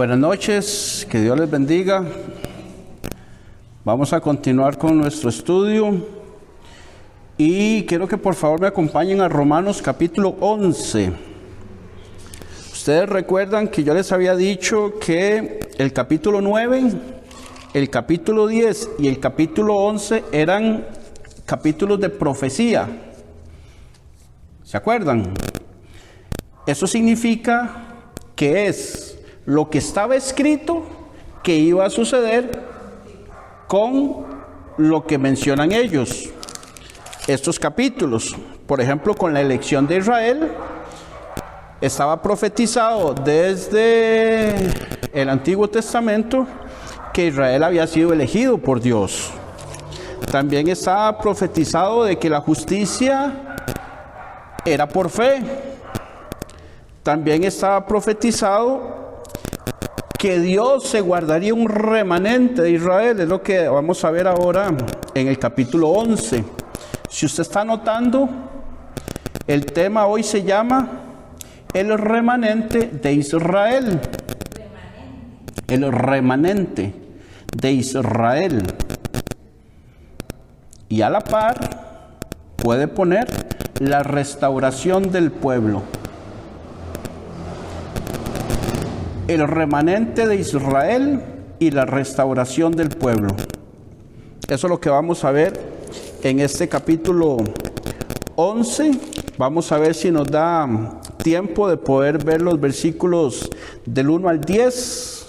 Buenas noches, que Dios les bendiga. Vamos a continuar con nuestro estudio y quiero que por favor me acompañen a Romanos capítulo 11. Ustedes recuerdan que yo les había dicho que el capítulo 9, el capítulo 10 y el capítulo 11 eran capítulos de profecía. ¿Se acuerdan? Eso significa que es lo que estaba escrito que iba a suceder con lo que mencionan ellos. Estos capítulos, por ejemplo, con la elección de Israel, estaba profetizado desde el Antiguo Testamento que Israel había sido elegido por Dios. También estaba profetizado de que la justicia era por fe. También estaba profetizado que Dios se guardaría un remanente de Israel. Es lo que vamos a ver ahora en el capítulo 11. Si usted está notando, el tema hoy se llama el remanente de Israel. El remanente de Israel. Y a la par puede poner la restauración del pueblo. El remanente de Israel y la restauración del pueblo. Eso es lo que vamos a ver en este capítulo 11. Vamos a ver si nos da tiempo de poder ver los versículos del 1 al 10,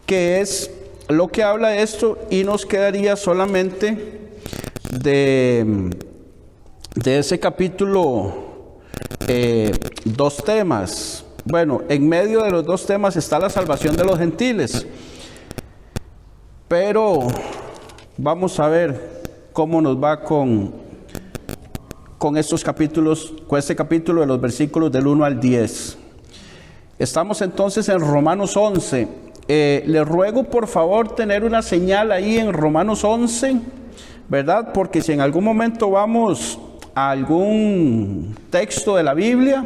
que es lo que habla de esto, y nos quedaría solamente de ese capítulo dos temas. Bueno, en medio de los dos temas está la salvación de los gentiles, pero vamos a ver cómo nos va con estos capítulos, con este capítulo de los versículos del 1 al 10. Estamos entonces en Romanos 11. Les ruego por favor tener una señal ahí en Romanos 11, ¿verdad? Porque si en algún momento vamos a algún texto de la Biblia,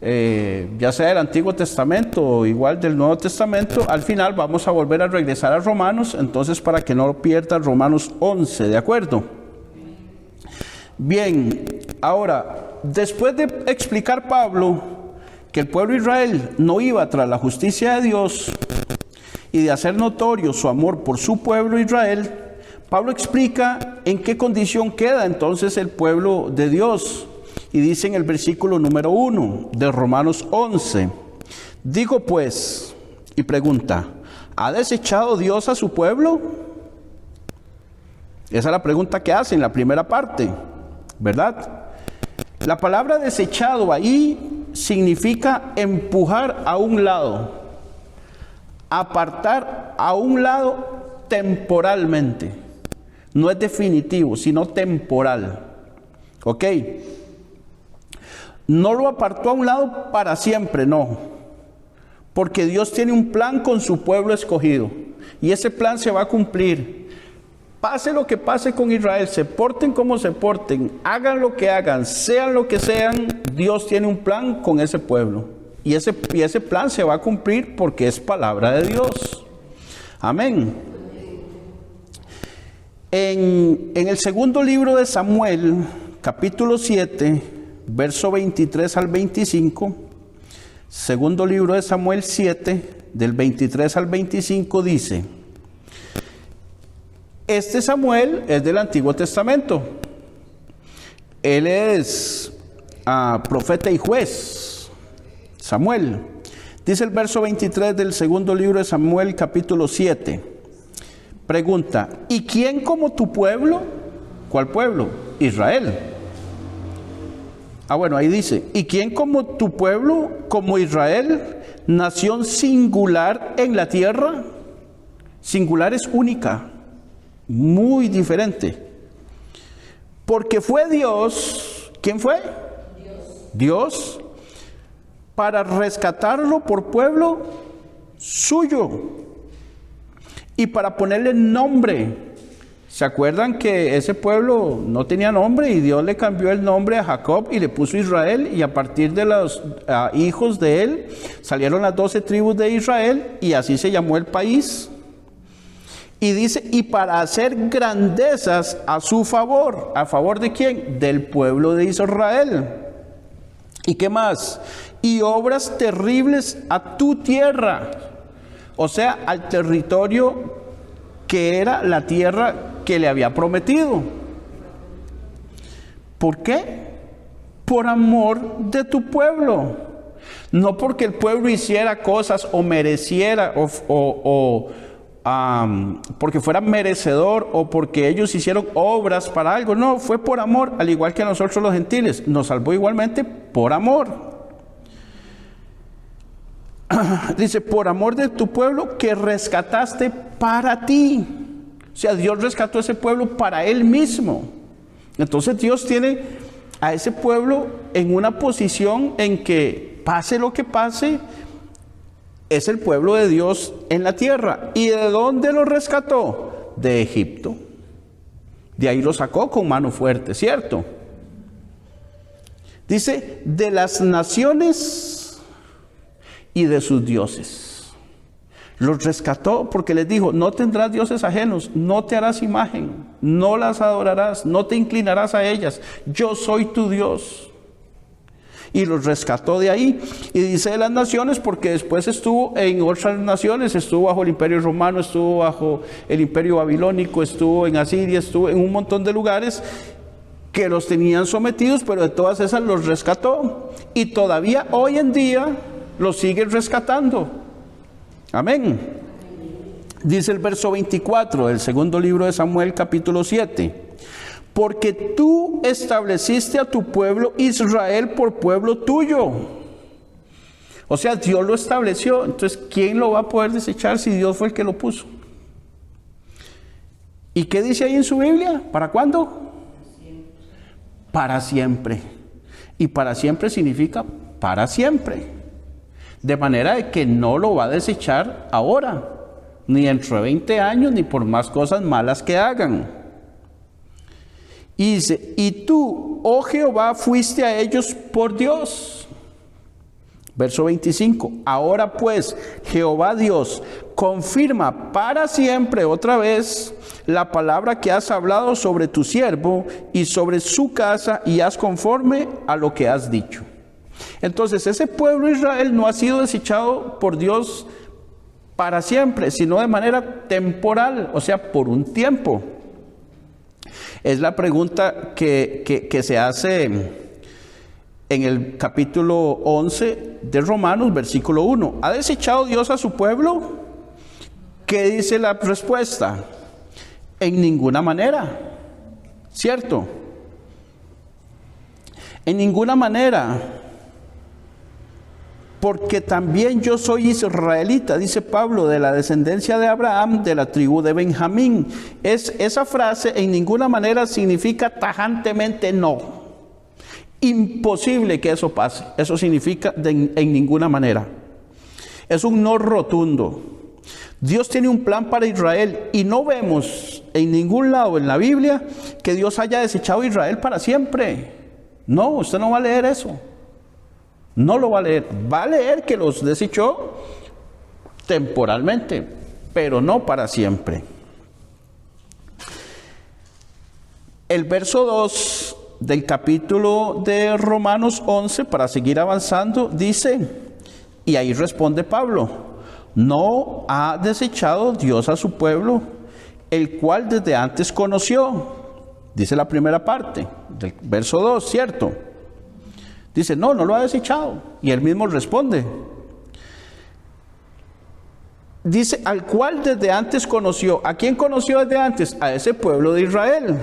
ya sea del Antiguo Testamento o igual del Nuevo Testamento, al final vamos a volver a regresar a Romanos, entonces para que no pierdan Romanos 11, ¿de acuerdo? Bien, ahora, después de explicar Pablo que el pueblo de Israel no iba tras la justicia de Dios y de hacer notorio su amor por su pueblo Israel, Pablo explica en qué condición queda entonces el pueblo de Dios. Y dice en el versículo número 1 de Romanos 11, digo pues, y pregunta, ¿ha desechado Dios a su pueblo? Esa es la pregunta que hace en la primera parte, ¿verdad? La palabra desechado ahí significa empujar a un lado, apartar a un lado temporalmente. No es definitivo, sino temporal. ¿Ok? No lo apartó a un lado para siempre, no. Porque Dios tiene un plan con su pueblo escogido. Y ese plan se va a cumplir. Pase lo que pase con Israel, se porten como se porten, hagan lo que hagan, sean lo que sean, Dios tiene un plan con ese pueblo. Y ese plan se va a cumplir porque es palabra de Dios. Amén. En el segundo libro de Samuel, capítulo 7, verso 23 al 25, segundo libro de Samuel 7, del 23 al 25, dice: este Samuel es del Antiguo Testamento. Él es profeta y juez. Samuel. Dice el verso 23 del segundo libro de Samuel, capítulo 7. Pregunta: ¿y quién como tu pueblo? ¿Cuál pueblo? Israel. Bueno, ahí dice: ¿y quién como tu pueblo, como Israel, nación singular en la tierra? Singular es única, muy diferente. Porque fue Dios, ¿quién fue? Dios, para rescatarlo por pueblo suyo y para ponerle nombre ¿Se acuerdan que ese pueblo no tenía nombre y Dios le cambió el nombre a Jacob y le puso Israel? Y a partir de los hijos de él salieron las 12 tribus de Israel y así se llamó el país. Y dice, y para hacer grandezas a su favor. ¿A favor de quién? Del pueblo de Israel. ¿Y qué más? Y obras terribles a tu tierra. O sea, al territorio que era la tierra que le había prometido. ¿Por qué? Por amor de tu pueblo. No porque el pueblo hiciera cosas o mereciera porque fuera merecedor o porque ellos hicieron obras para algo. No, fue por amor, al igual que a nosotros los gentiles. Nos salvó igualmente por amor. Dice, por amor de tu pueblo que rescataste para ti. O sea, Dios rescató a ese pueblo para Él mismo. Entonces Dios tiene a ese pueblo en una posición en que pase lo que pase, es el pueblo de Dios en la tierra. ¿Y de dónde lo rescató? De Egipto. De ahí lo sacó con mano fuerte, ¿cierto? Dice, de las naciones y de sus dioses. Los rescató porque les dijo, no tendrás dioses ajenos, no te harás imagen, no las adorarás, no te inclinarás a ellas. Yo soy tu Dios. Y los rescató de ahí. Y dice de las naciones porque después estuvo en otras naciones, estuvo bajo el imperio romano, estuvo bajo el imperio babilónico, estuvo en Asiria, estuvo en un montón de lugares que los tenían sometidos, pero de todas esas los rescató. Y todavía hoy en día los sigue rescatando. Amén. Dice el verso 24 del segundo libro de Samuel, capítulo 7. Porque tú estableciste a tu pueblo Israel por pueblo tuyo. O sea, Dios lo estableció. Entonces, ¿quién lo va a poder desechar si Dios fue el que lo puso? ¿Y qué dice ahí en su Biblia? ¿Para cuándo? Para siempre. Y para siempre significa para siempre. De manera de que no lo va a desechar ahora, ni dentro de 20 años, ni por más cosas malas que hagan. Y dice, y tú, oh Jehová, fuiste a ellos por Dios. Verso 25, ahora pues, Jehová Dios, confirma para siempre otra vez la palabra que has hablado sobre tu siervo y sobre su casa, y haz conforme a lo que has dicho. Entonces, ese pueblo de Israel no ha sido desechado por Dios para siempre, sino de manera temporal, o sea, por un tiempo. Es la pregunta que se hace en el capítulo 11 de Romanos, versículo 1. ¿Ha desechado Dios a su pueblo? ¿Qué dice la respuesta? En ninguna manera, ¿cierto? En ninguna manera. Porque también yo soy israelita, dice Pablo, de la descendencia de Abraham, de la tribu de Benjamín. Esa frase en ninguna manera significa tajantemente no. Imposible que eso pase. Eso significa en ninguna manera. Es un no rotundo. Dios tiene un plan para Israel y no vemos en ningún lado en la Biblia que Dios haya desechado a Israel para siempre. No, usted no va a leer eso. No lo va a leer. Va a leer que los desechó temporalmente, pero no para siempre. El verso 2 del capítulo de Romanos 11, para seguir avanzando, dice, y ahí responde Pablo, no ha desechado Dios a su pueblo, el cual desde antes conoció. Dice la primera parte del verso 2, ¿cierto? Dice, no lo ha desechado. Y él mismo responde. Dice, al cual desde antes conoció. ¿A quién conoció desde antes? A ese pueblo de Israel.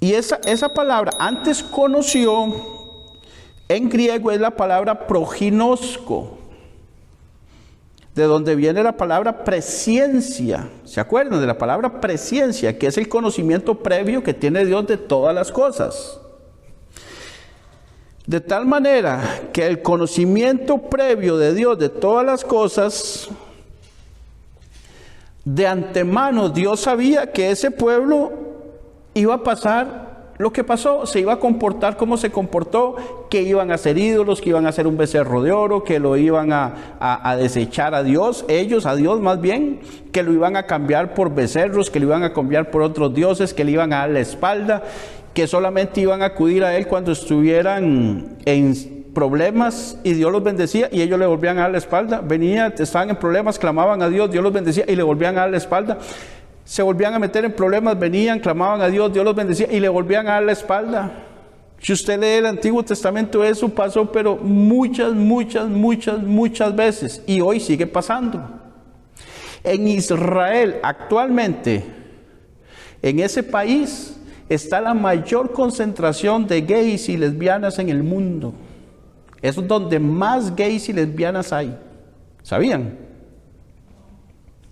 Y esa palabra, antes conoció, en griego es la palabra proginosko, de donde viene la palabra presciencia. ¿Se acuerdan de la palabra presciencia? Que es el conocimiento previo que tiene Dios de todas las cosas. De tal manera que el conocimiento previo de Dios de todas las cosas De antemano Dios sabía que ese pueblo iba a pasar lo que pasó, se iba a comportar como se comportó, que iban a ser ídolos, que iban a ser un becerro de oro, que lo iban a desechar a Dios, ellos a Dios más bien, que lo iban a cambiar por becerros, que lo iban a cambiar por otros dioses, que le iban a dar la espalda, que solamente iban a acudir a Él cuando estuvieran en problemas y Dios los bendecía y ellos le volvían a dar la espalda. Venían, estaban en problemas, clamaban a Dios, Dios los bendecía y le volvían a dar la espalda. Se volvían a meter en problemas, venían, clamaban a Dios, Dios los bendecía y le volvían a dar la espalda. Si usted lee el Antiguo Testamento, eso pasó, pero muchas veces, y hoy sigue pasando. En Israel, actualmente, en ese país, está la mayor concentración de gays y lesbianas en el mundo. Es donde más gays y lesbianas hay. ¿Sabían?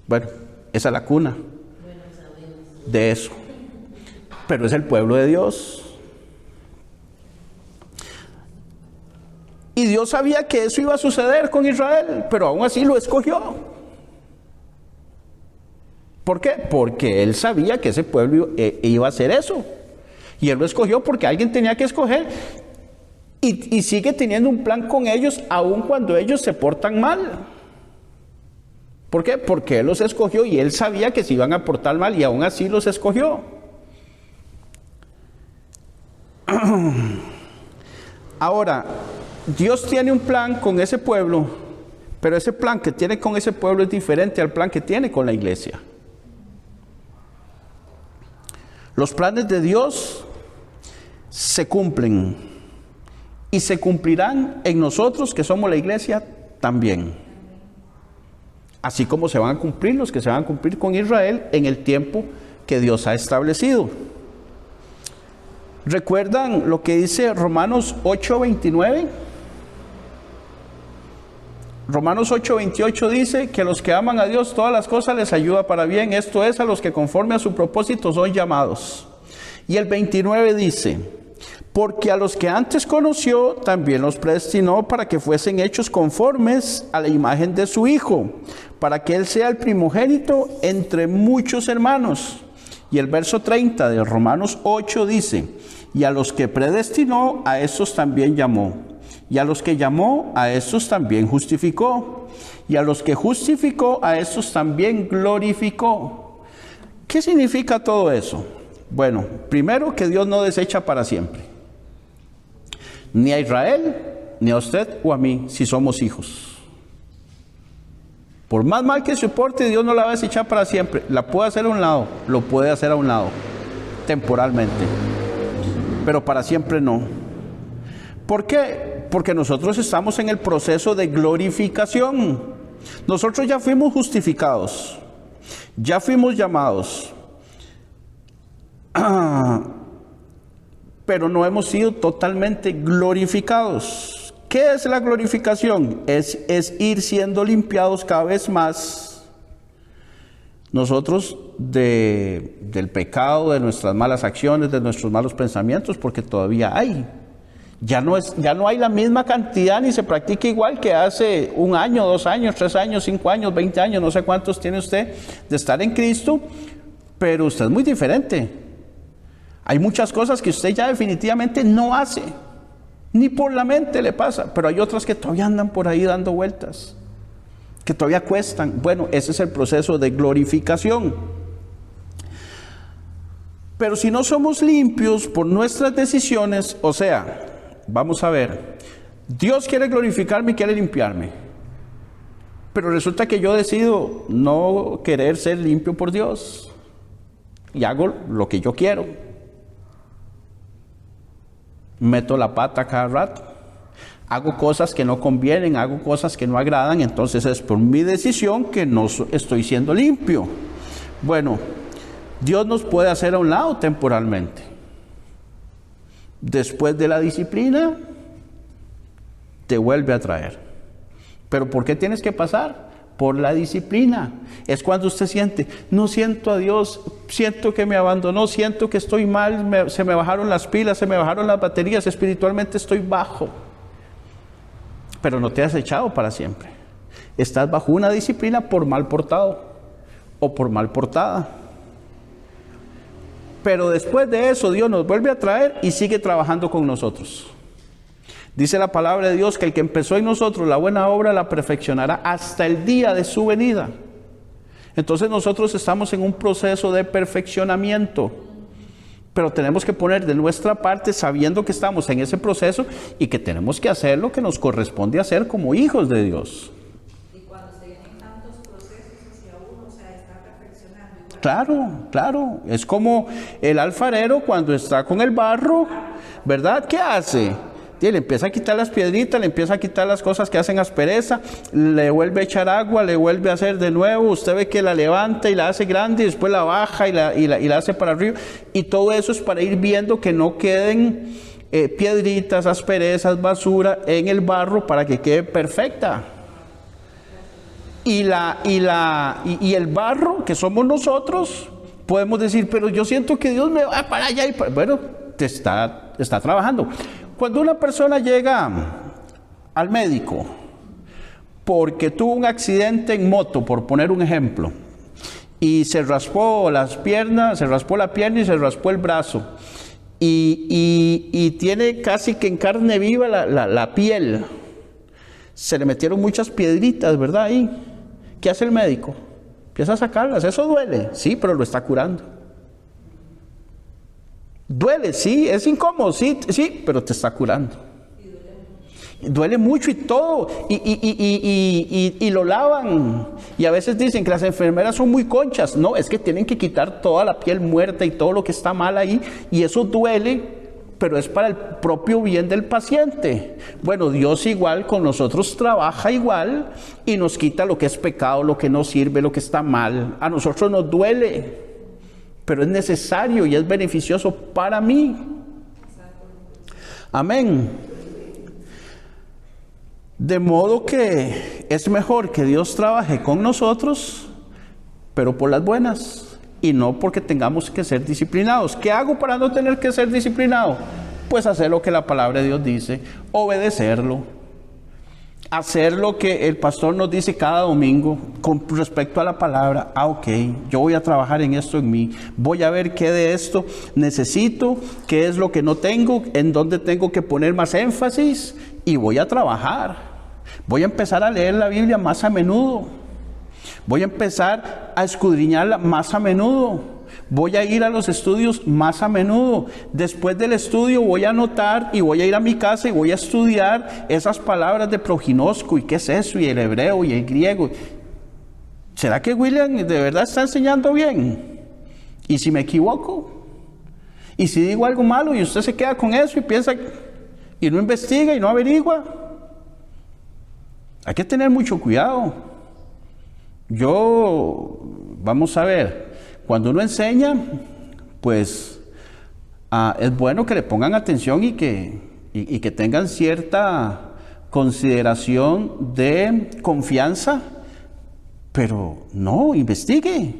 Bueno, esa es la cuna de eso, pero es el pueblo de Dios. Y Dios sabía que eso iba a suceder con Israel, pero aún así lo escogió. ¿Por qué? Porque Él sabía que ese pueblo iba a hacer eso, y Él lo escogió porque alguien tenía que escoger, y sigue teniendo un plan con ellos aun cuando ellos se portan mal. ¿Por qué? Porque Él los escogió y Él sabía que se iban a portar mal y aún así los escogió. Ahora, Dios tiene un plan con ese pueblo, pero ese plan que tiene con ese pueblo es diferente al plan que tiene con la iglesia. Los planes de Dios se cumplen y se cumplirán en nosotros que somos la iglesia también. Así como se van a cumplir los que se van a cumplir con Israel en el tiempo que Dios ha establecido. ¿Recuerdan lo que dice Romanos 8:29? Romanos 8:28 dice que a los que aman a Dios todas las cosas les ayuda para bien, esto es, a los que conforme a su propósito son llamados. Y el 29 dice: porque a los que antes conoció también los predestinó para que fuesen hechos conformes a la imagen de su Hijo, para que Él sea el primogénito entre muchos hermanos. Y el verso 30 de Romanos 8 dice: y a los que predestinó, a estos también llamó. Y a los que llamó, a estos también justificó. Y a los que justificó, a estos también glorificó. ¿Qué significa todo eso? Bueno, primero que Dios no desecha para siempre. Ni a Israel, ni a usted o a mí, si somos hijos. Por más mal que se porte, Dios no la va a desechar para siempre. La puede hacer a un lado, lo puede hacer a un lado, temporalmente. Pero para siempre no. ¿Por qué? Porque nosotros estamos en el proceso de glorificación. Nosotros ya fuimos justificados, ya fuimos llamados, pero no hemos sido totalmente glorificados. ¿Qué es la glorificación? Es ir siendo limpiados cada vez más nosotros del pecado, de nuestras malas acciones, de nuestros malos pensamientos, porque todavía hay. Ya no hay la misma cantidad ni se practica igual que hace 1 año, 2 años, 3 años, 5 años, 20 años, no sé cuántos tiene usted de estar en Cristo, pero usted es muy diferente. Hay muchas cosas que usted ya definitivamente no hace, ni por la mente le pasa, pero hay otras que todavía andan por ahí dando vueltas, que todavía cuestan. Bueno, ese es el proceso de glorificación. Pero si no somos limpios por nuestras decisiones, o sea, vamos a ver, Dios quiere glorificarme y quiere limpiarme, pero resulta que yo decido no querer ser limpio por Dios y hago lo que yo quiero. Meto la pata cada rato, hago cosas que no convienen, hago cosas que no agradan, entonces es por mi decisión que no estoy siendo limpio. Bueno, Dios nos puede hacer a un lado temporalmente. Después de la disciplina, te vuelve a traer. ¿Pero por qué tienes que pasar? Por la disciplina. Es cuando usted siente, no siento a Dios, siento que me abandonó, siento que estoy mal, se me bajaron las pilas, se me bajaron las baterías, espiritualmente estoy bajo. Pero no te has echado para siempre. Estás bajo una disciplina por mal portado, o por mal portada. Pero después de eso Dios nos vuelve a traer y sigue trabajando con nosotros. Dice la palabra de Dios que el que empezó en nosotros la buena obra la perfeccionará hasta el día de su venida. Entonces nosotros estamos en un proceso de perfeccionamiento, pero tenemos que poner de nuestra parte sabiendo que estamos en ese proceso y que tenemos que hacer lo que nos corresponde hacer como hijos de Dios. Y cuando se vienen tantos procesos hacia uno, o sea, está perfeccionando. Claro, claro. Es como el alfarero cuando está con el barro, ¿verdad? ¿Qué hace? Le empieza a quitar las piedritas, le empieza a quitar las cosas que hacen aspereza, le vuelve a echar agua, le vuelve a hacer de nuevo. Usted ve que la levanta y la hace grande y después la baja y la hace para arriba. Y todo eso es para ir viendo que no queden piedritas, asperezas, basura en el barro para que quede perfecta. Y el barro, que somos nosotros, podemos decir, pero yo siento que Dios me va para allá. Bueno, te está trabajando. Cuando una persona llega al médico porque tuvo un accidente en moto, por poner un ejemplo, y se raspó las piernas, se raspó la pierna y se raspó el brazo, y tiene casi que en carne viva la piel, se le metieron muchas piedritas, ¿verdad? Ahí, ¿qué hace el médico? Empieza a sacarlas. Eso duele, sí, pero lo está curando. Duele, sí, es incómodo, sí, pero te está curando. Duele mucho y todo, y lo lavan. Y a veces dicen que las enfermeras son muy conchas. No, es que tienen que quitar toda la piel muerta y todo lo que está mal ahí, y eso duele, pero es para el propio bien del paciente. Bueno, Dios igual con nosotros trabaja igual y nos quita lo que es pecado, lo que no sirve, lo que está mal. A nosotros nos duele, pero es necesario y es beneficioso para mí. Amén. De modo que es mejor que Dios trabaje con nosotros, pero por las buenas, y no porque tengamos que ser disciplinados. ¿Qué hago para no tener que ser disciplinado? Pues hacer lo que la palabra de Dios dice, obedecerlo. Hacer lo que el pastor nos dice cada domingo con respecto a la palabra. Ok, yo voy a trabajar en esto en mí. Voy a ver qué de esto necesito, qué es lo que no tengo, en dónde tengo que poner más énfasis, y voy a trabajar. Voy a empezar a leer la Biblia más a menudo. Voy a empezar a escudriñarla más a menudo. Voy a ir a los estudios más a menudo. Después del estudio voy a anotar y voy a ir a mi casa y voy a estudiar esas palabras de proginosco y qué es eso, y el hebreo y el griego. ¿Será que William de verdad está enseñando bien? ¿Y si me equivoco? ¿Y si digo algo malo y usted se queda con eso y piensa y no investiga y no averigua? Hay que tener mucho cuidado. Vamos a ver, cuando uno enseña, pues es bueno que le pongan atención y que tengan cierta consideración de confianza, pero no, investigue.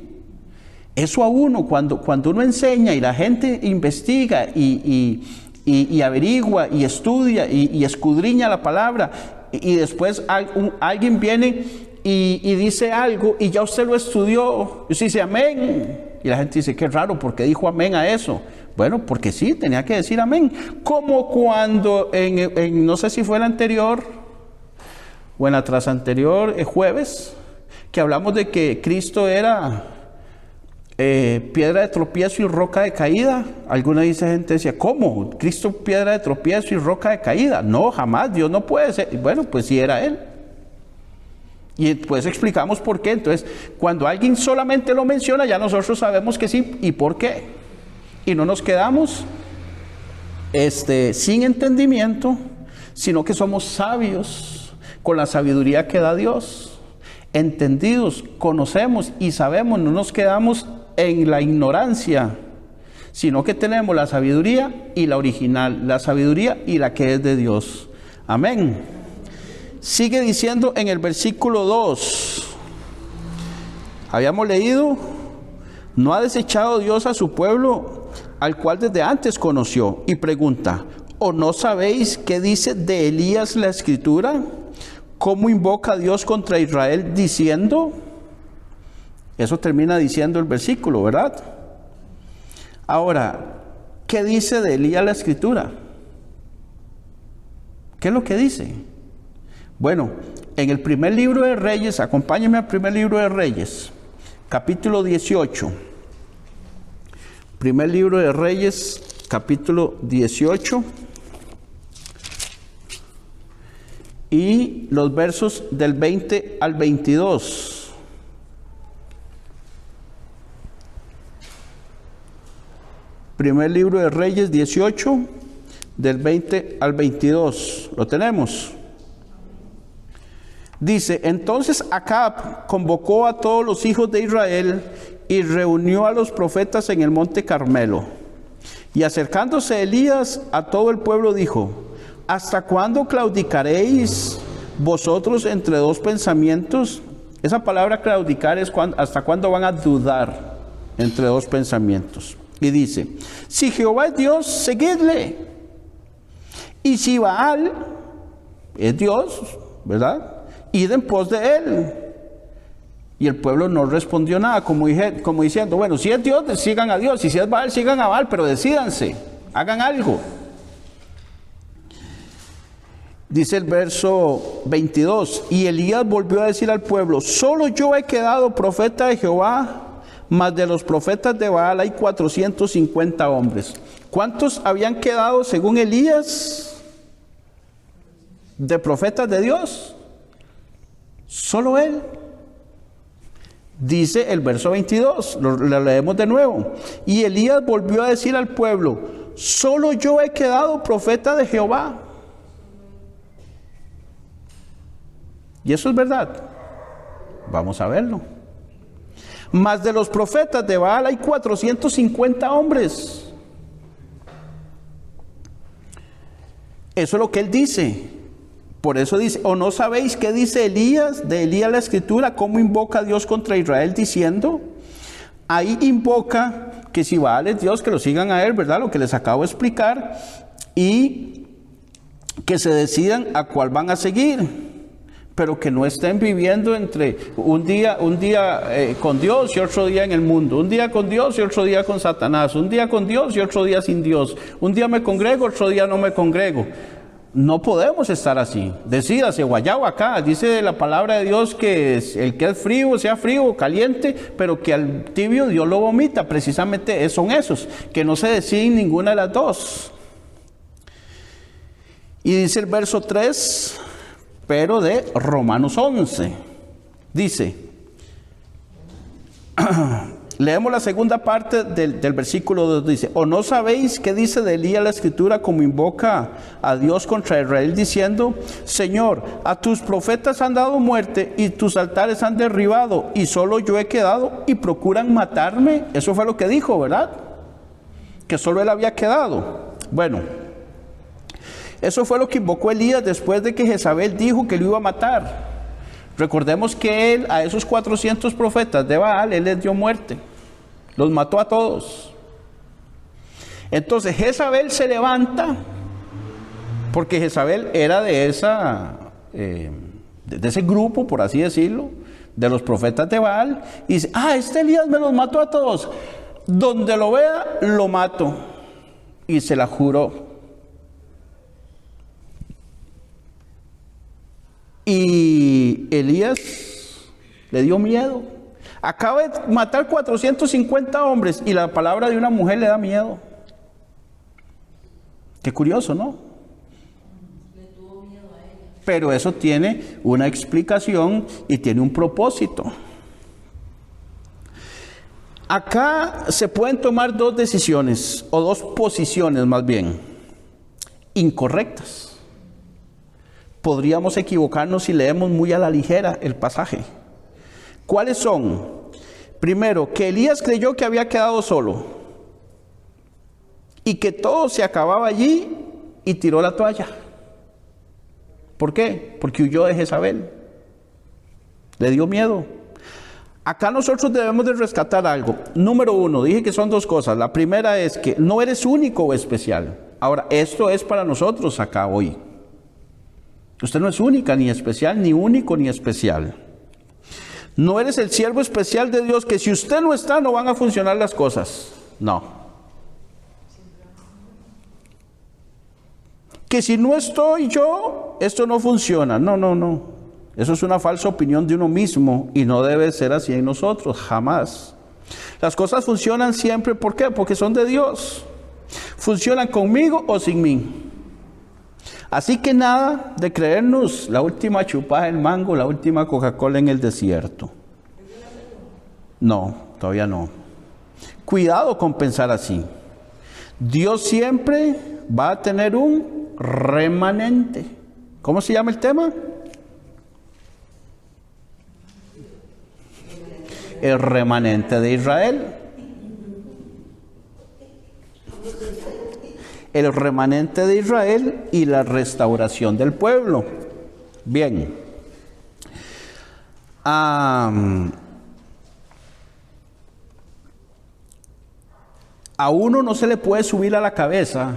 Eso a uno, cuando uno enseña y la gente investiga y averigua y estudia y escudriña la palabra, y después alguien viene y dice algo y ya usted lo estudió, y usted dice amén, y la gente dice qué raro, ¿por qué dijo amén a eso? Bueno, porque sí, tenía que decir amén. Como cuando no sé si fue el anterior o en la trasanterior jueves, que hablamos de que Cristo era piedra de tropiezo y roca de caída. Alguna gente decía, ¿cómo? ¿Cristo piedra de tropiezo y roca de caída? No, jamás, Dios no puede ser. Bueno, pues sí era Él. Y después explicamos por qué. Entonces, cuando alguien solamente lo menciona, ya nosotros sabemos que sí y por qué. Y no nos quedamos sin entendimiento, sino que somos sabios con la sabiduría que da Dios. Entendidos, conocemos y sabemos, no nos quedamos en la ignorancia, sino que tenemos la sabiduría y la original, la sabiduría y la que es de Dios. Amén. Sigue diciendo en el versículo 2, habíamos leído, no ha desechado Dios a su pueblo, al cual desde antes conoció, y pregunta, ¿o no sabéis qué dice de Elías la Escritura? ¿Cómo invoca a Dios contra Israel diciendo? Eso termina diciendo el versículo, ¿verdad? Ahora, ¿qué dice de Elías la Escritura? ¿Qué es lo que dice? Bueno, en el primer libro de Reyes, acompáñenme al primer libro de Reyes, capítulo 18. Primer libro de Reyes, capítulo 18. Y los versos del 20 al 22. Primer libro de Reyes 18, del 20 al 22. ¿Lo tenemos? Dice, entonces Acab convocó a todos los hijos de Israel y reunió a los profetas en el monte Carmelo. Y acercándose Elías a todo el pueblo dijo, ¿hasta cuándo claudicaréis vosotros entre dos pensamientos? Esa palabra claudicar es hasta cuándo van a dudar entre dos pensamientos. Y dice, si Jehová es Dios, seguidle. Y si Baal es Dios, ¿verdad? Id en pos de él. Y el pueblo no respondió nada, como diciendo, bueno, si es Dios, sigan a Dios, y si es Baal, sigan a Baal, pero decídanse, hagan algo. Dice el verso 22, y Elías volvió a decir al pueblo, solo yo he quedado profeta de Jehová, mas de los profetas de Baal hay 450 hombres. ¿Cuántos habían quedado según Elías de profetas de Dios? Solo él. Dice el verso 22, lo leemos de nuevo. Y Elías volvió a decir al pueblo, solo yo he quedado profeta de Jehová. ¿Y eso es verdad? Vamos a verlo. Mas de los profetas de Baal hay 450 hombres. Eso es lo que él dice. Por eso dice, ¿o no sabéis qué dice Elías? De Elías la Escritura, cómo invoca a Dios contra Israel diciendo, ahí invoca que si Baal es Dios, que lo sigan a él, ¿verdad? Lo que les acabo de explicar, y que se decidan a cuál van a seguir, pero que no estén viviendo entre un día con Dios y otro día en el mundo, un día con Dios y otro día con Satanás, un día con Dios y otro día sin Dios, un día me congrego, otro día no me congrego. No podemos estar así. Decídase, guayabo acá, dice la palabra de Dios que el que es frío, sea frío o caliente, pero que al tibio Dios lo vomita. Precisamente son esos, que no se deciden ninguna de las dos. Y dice el verso 3, pero de Romanos 11. Dice, leemos la segunda parte del versículo 2, dice, ¿o no sabéis qué dice de Elías la Escritura como invoca a Dios contra Israel diciendo, Señor, a tus profetas han dado muerte y tus altares han derribado y solo yo he quedado y procuran matarme? Eso fue lo que dijo, ¿verdad? Que solo él había quedado. Bueno, eso fue lo que invocó Elías después de que Jezabel dijo que lo iba a matar. Recordemos que él, a esos 400 profetas de Baal, él les dio muerte. Los mató a todos. Entonces Jezabel se levanta, porque Jezabel era de ese grupo, por así decirlo, de los profetas de Baal, y dice, este Elías me los mató a todos. Donde lo vea, lo mato. Y se la juró. Y Elías le dio miedo. Acaba de matar 450 hombres y la palabra de una mujer le da miedo. Qué curioso, ¿no? Le tuvo miedo a ella. Pero eso tiene una explicación y tiene un propósito. Acá se pueden tomar dos decisiones, o dos posiciones más bien, incorrectas. Podríamos equivocarnos si leemos muy a la ligera el pasaje. ¿Cuáles son? Primero, que Elías creyó que había quedado solo y que todo se acababa allí y tiró la toalla. ¿Por qué? Porque huyó de Jezabel. Le dio miedo. Acá nosotros debemos de rescatar algo. Número 1, dije que son dos cosas. La primera es que no eres único o especial. Ahora, esto es para nosotros acá hoy. Usted no es única, ni especial, ni único, ni especial. No eres el siervo especial de Dios, que si usted no está, no van a funcionar las cosas. No. Que si no estoy yo, esto no funciona. No, no, no. Eso es una falsa opinión de uno mismo y no debe ser así en nosotros, jamás. Las cosas funcionan siempre, ¿por qué? Porque son de Dios. Funcionan conmigo o sin mí. Así que nada de creernos la última chupada del mango, la última Coca-Cola en el desierto. No, todavía no. Cuidado con pensar así. Dios siempre va a tener un remanente. ¿Cómo se llama el tema? El remanente de Israel. El remanente de Israel y la restauración del pueblo. Bien. A uno no se le puede subir a la cabeza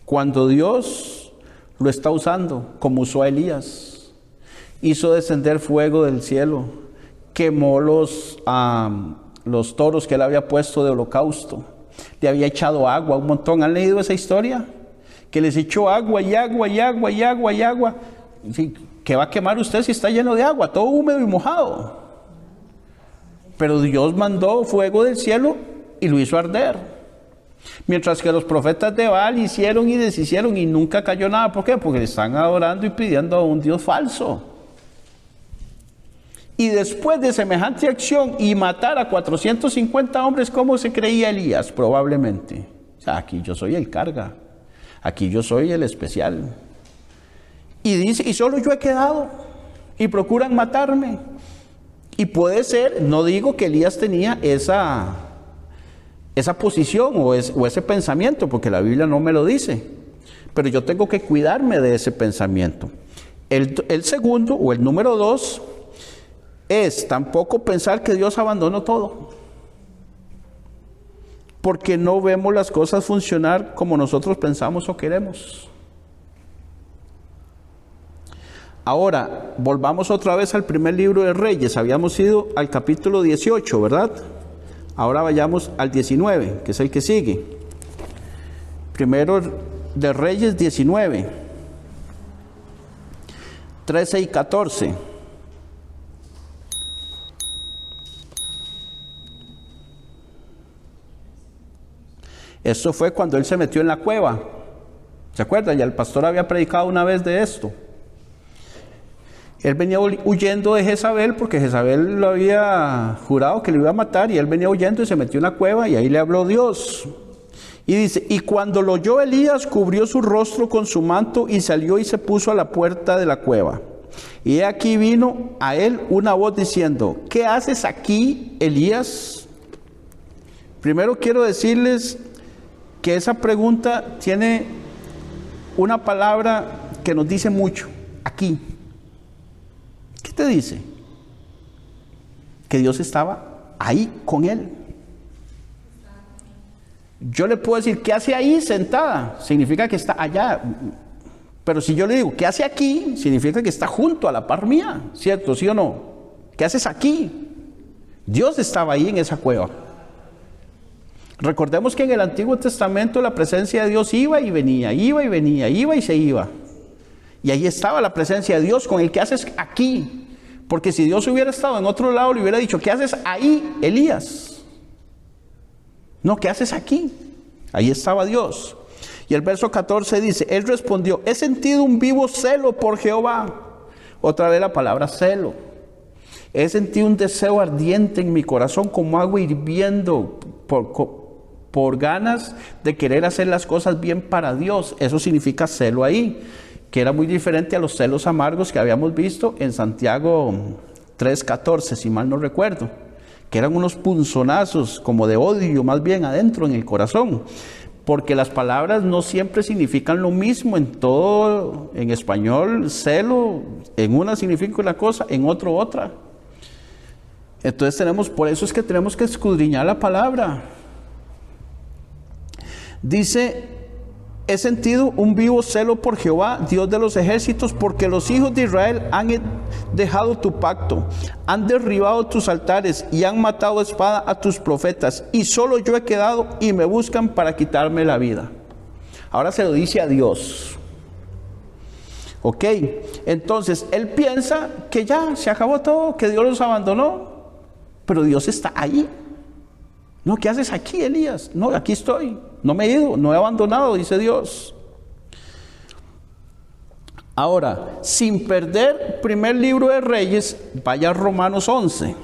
cuando Dios lo está usando, como usó a Elías. Hizo descender fuego del cielo, quemó los toros que él había puesto de holocausto. Le había echado agua un montón. ¿Han leído esa historia? Que les echó agua y agua y agua y agua y agua. Sí, ¿qué va a quemar usted si está lleno de agua? Todo húmedo y mojado. Pero Dios mandó fuego del cielo y lo hizo arder. Mientras que los profetas de Baal hicieron y deshicieron y nunca cayó nada. ¿Por qué? Porque le están adorando y pidiendo a un Dios falso. Y después de semejante acción y matar a 450 hombres, ¿cómo se creía Elías? Probablemente. O sea, aquí yo soy el carga. Aquí yo soy el especial. Y dice, y solo yo he quedado. Y procuran matarme. Y puede ser, no digo que Elías tenía esa posición o ese pensamiento, porque la Biblia no me lo dice. Pero yo tengo que cuidarme de ese pensamiento. El segundo, o el número 2, es tampoco pensar que Dios abandonó todo, porque no vemos las cosas funcionar como nosotros pensamos o queremos. Ahora, volvamos otra vez al primer libro de Reyes. Habíamos ido al capítulo 18, ¿verdad? Ahora vayamos al 19, que es el que sigue. Primero de Reyes 19, 13 y 14. Esto fue cuando él se metió en la cueva. ¿Se acuerdan? Ya el pastor había predicado una vez de esto. Él venía huyendo de Jezabel porque Jezabel lo había jurado que le iba a matar, y él venía huyendo y se metió en la cueva, y ahí le habló Dios. Y dice, y cuando lo oyó Elías, cubrió su rostro con su manto y salió y se puso a la puerta de la cueva. Y aquí vino a él una voz diciendo, ¿qué haces aquí, Elías? Primero quiero decirles que esa pregunta tiene una palabra que nos dice mucho. Aquí. ¿Qué te dice? Que Dios estaba ahí con él. Yo le puedo decir, ¿qué hace ahí sentada? Significa que está allá. Pero si yo le digo, ¿qué hace aquí? Significa que está junto a la par mía. ¿Cierto? ¿Sí o no? ¿Qué haces aquí? Dios estaba ahí en esa cueva. Recordemos que en el Antiguo Testamento la presencia de Dios iba y venía, iba y venía, iba y se iba. Y ahí estaba la presencia de Dios con el que haces aquí. Porque si Dios hubiera estado en otro lado, le hubiera dicho, ¿qué haces ahí, Elías? No, ¿qué haces aquí? Ahí estaba Dios. Y el verso 14 dice, él respondió, he sentido un vivo celo por Jehová. Otra vez la palabra celo. He sentido un deseo ardiente en mi corazón como agua hirviendo por ganas de querer hacer las cosas bien para Dios. Eso significa celo ahí, que era muy diferente a los celos amargos que habíamos visto en Santiago 3:14, si mal no recuerdo, que eran unos punzonazos como de odio más bien adentro en el corazón, porque las palabras no siempre significan lo mismo en todo, en español celo, en una significa una cosa, en otro otra. Entonces por eso es que tenemos que escudriñar la palabra. Dice he sentido un vivo celo por Jehová, Dios de los ejércitos, porque los hijos de Israel han dejado tu pacto, han derribado tus altares y han matado a espada a tus profetas, y solo yo he quedado y me buscan para quitarme la vida. Ahora se lo dice a Dios. Ok, entonces él piensa que ya se acabó todo, que Dios los abandonó, pero Dios está ahí. No, ¿qué haces aquí, Elías? No, aquí estoy, no me he ido, no he abandonado, dice Dios. Ahora, sin perder primer libro de Reyes, vaya a Romanos 11,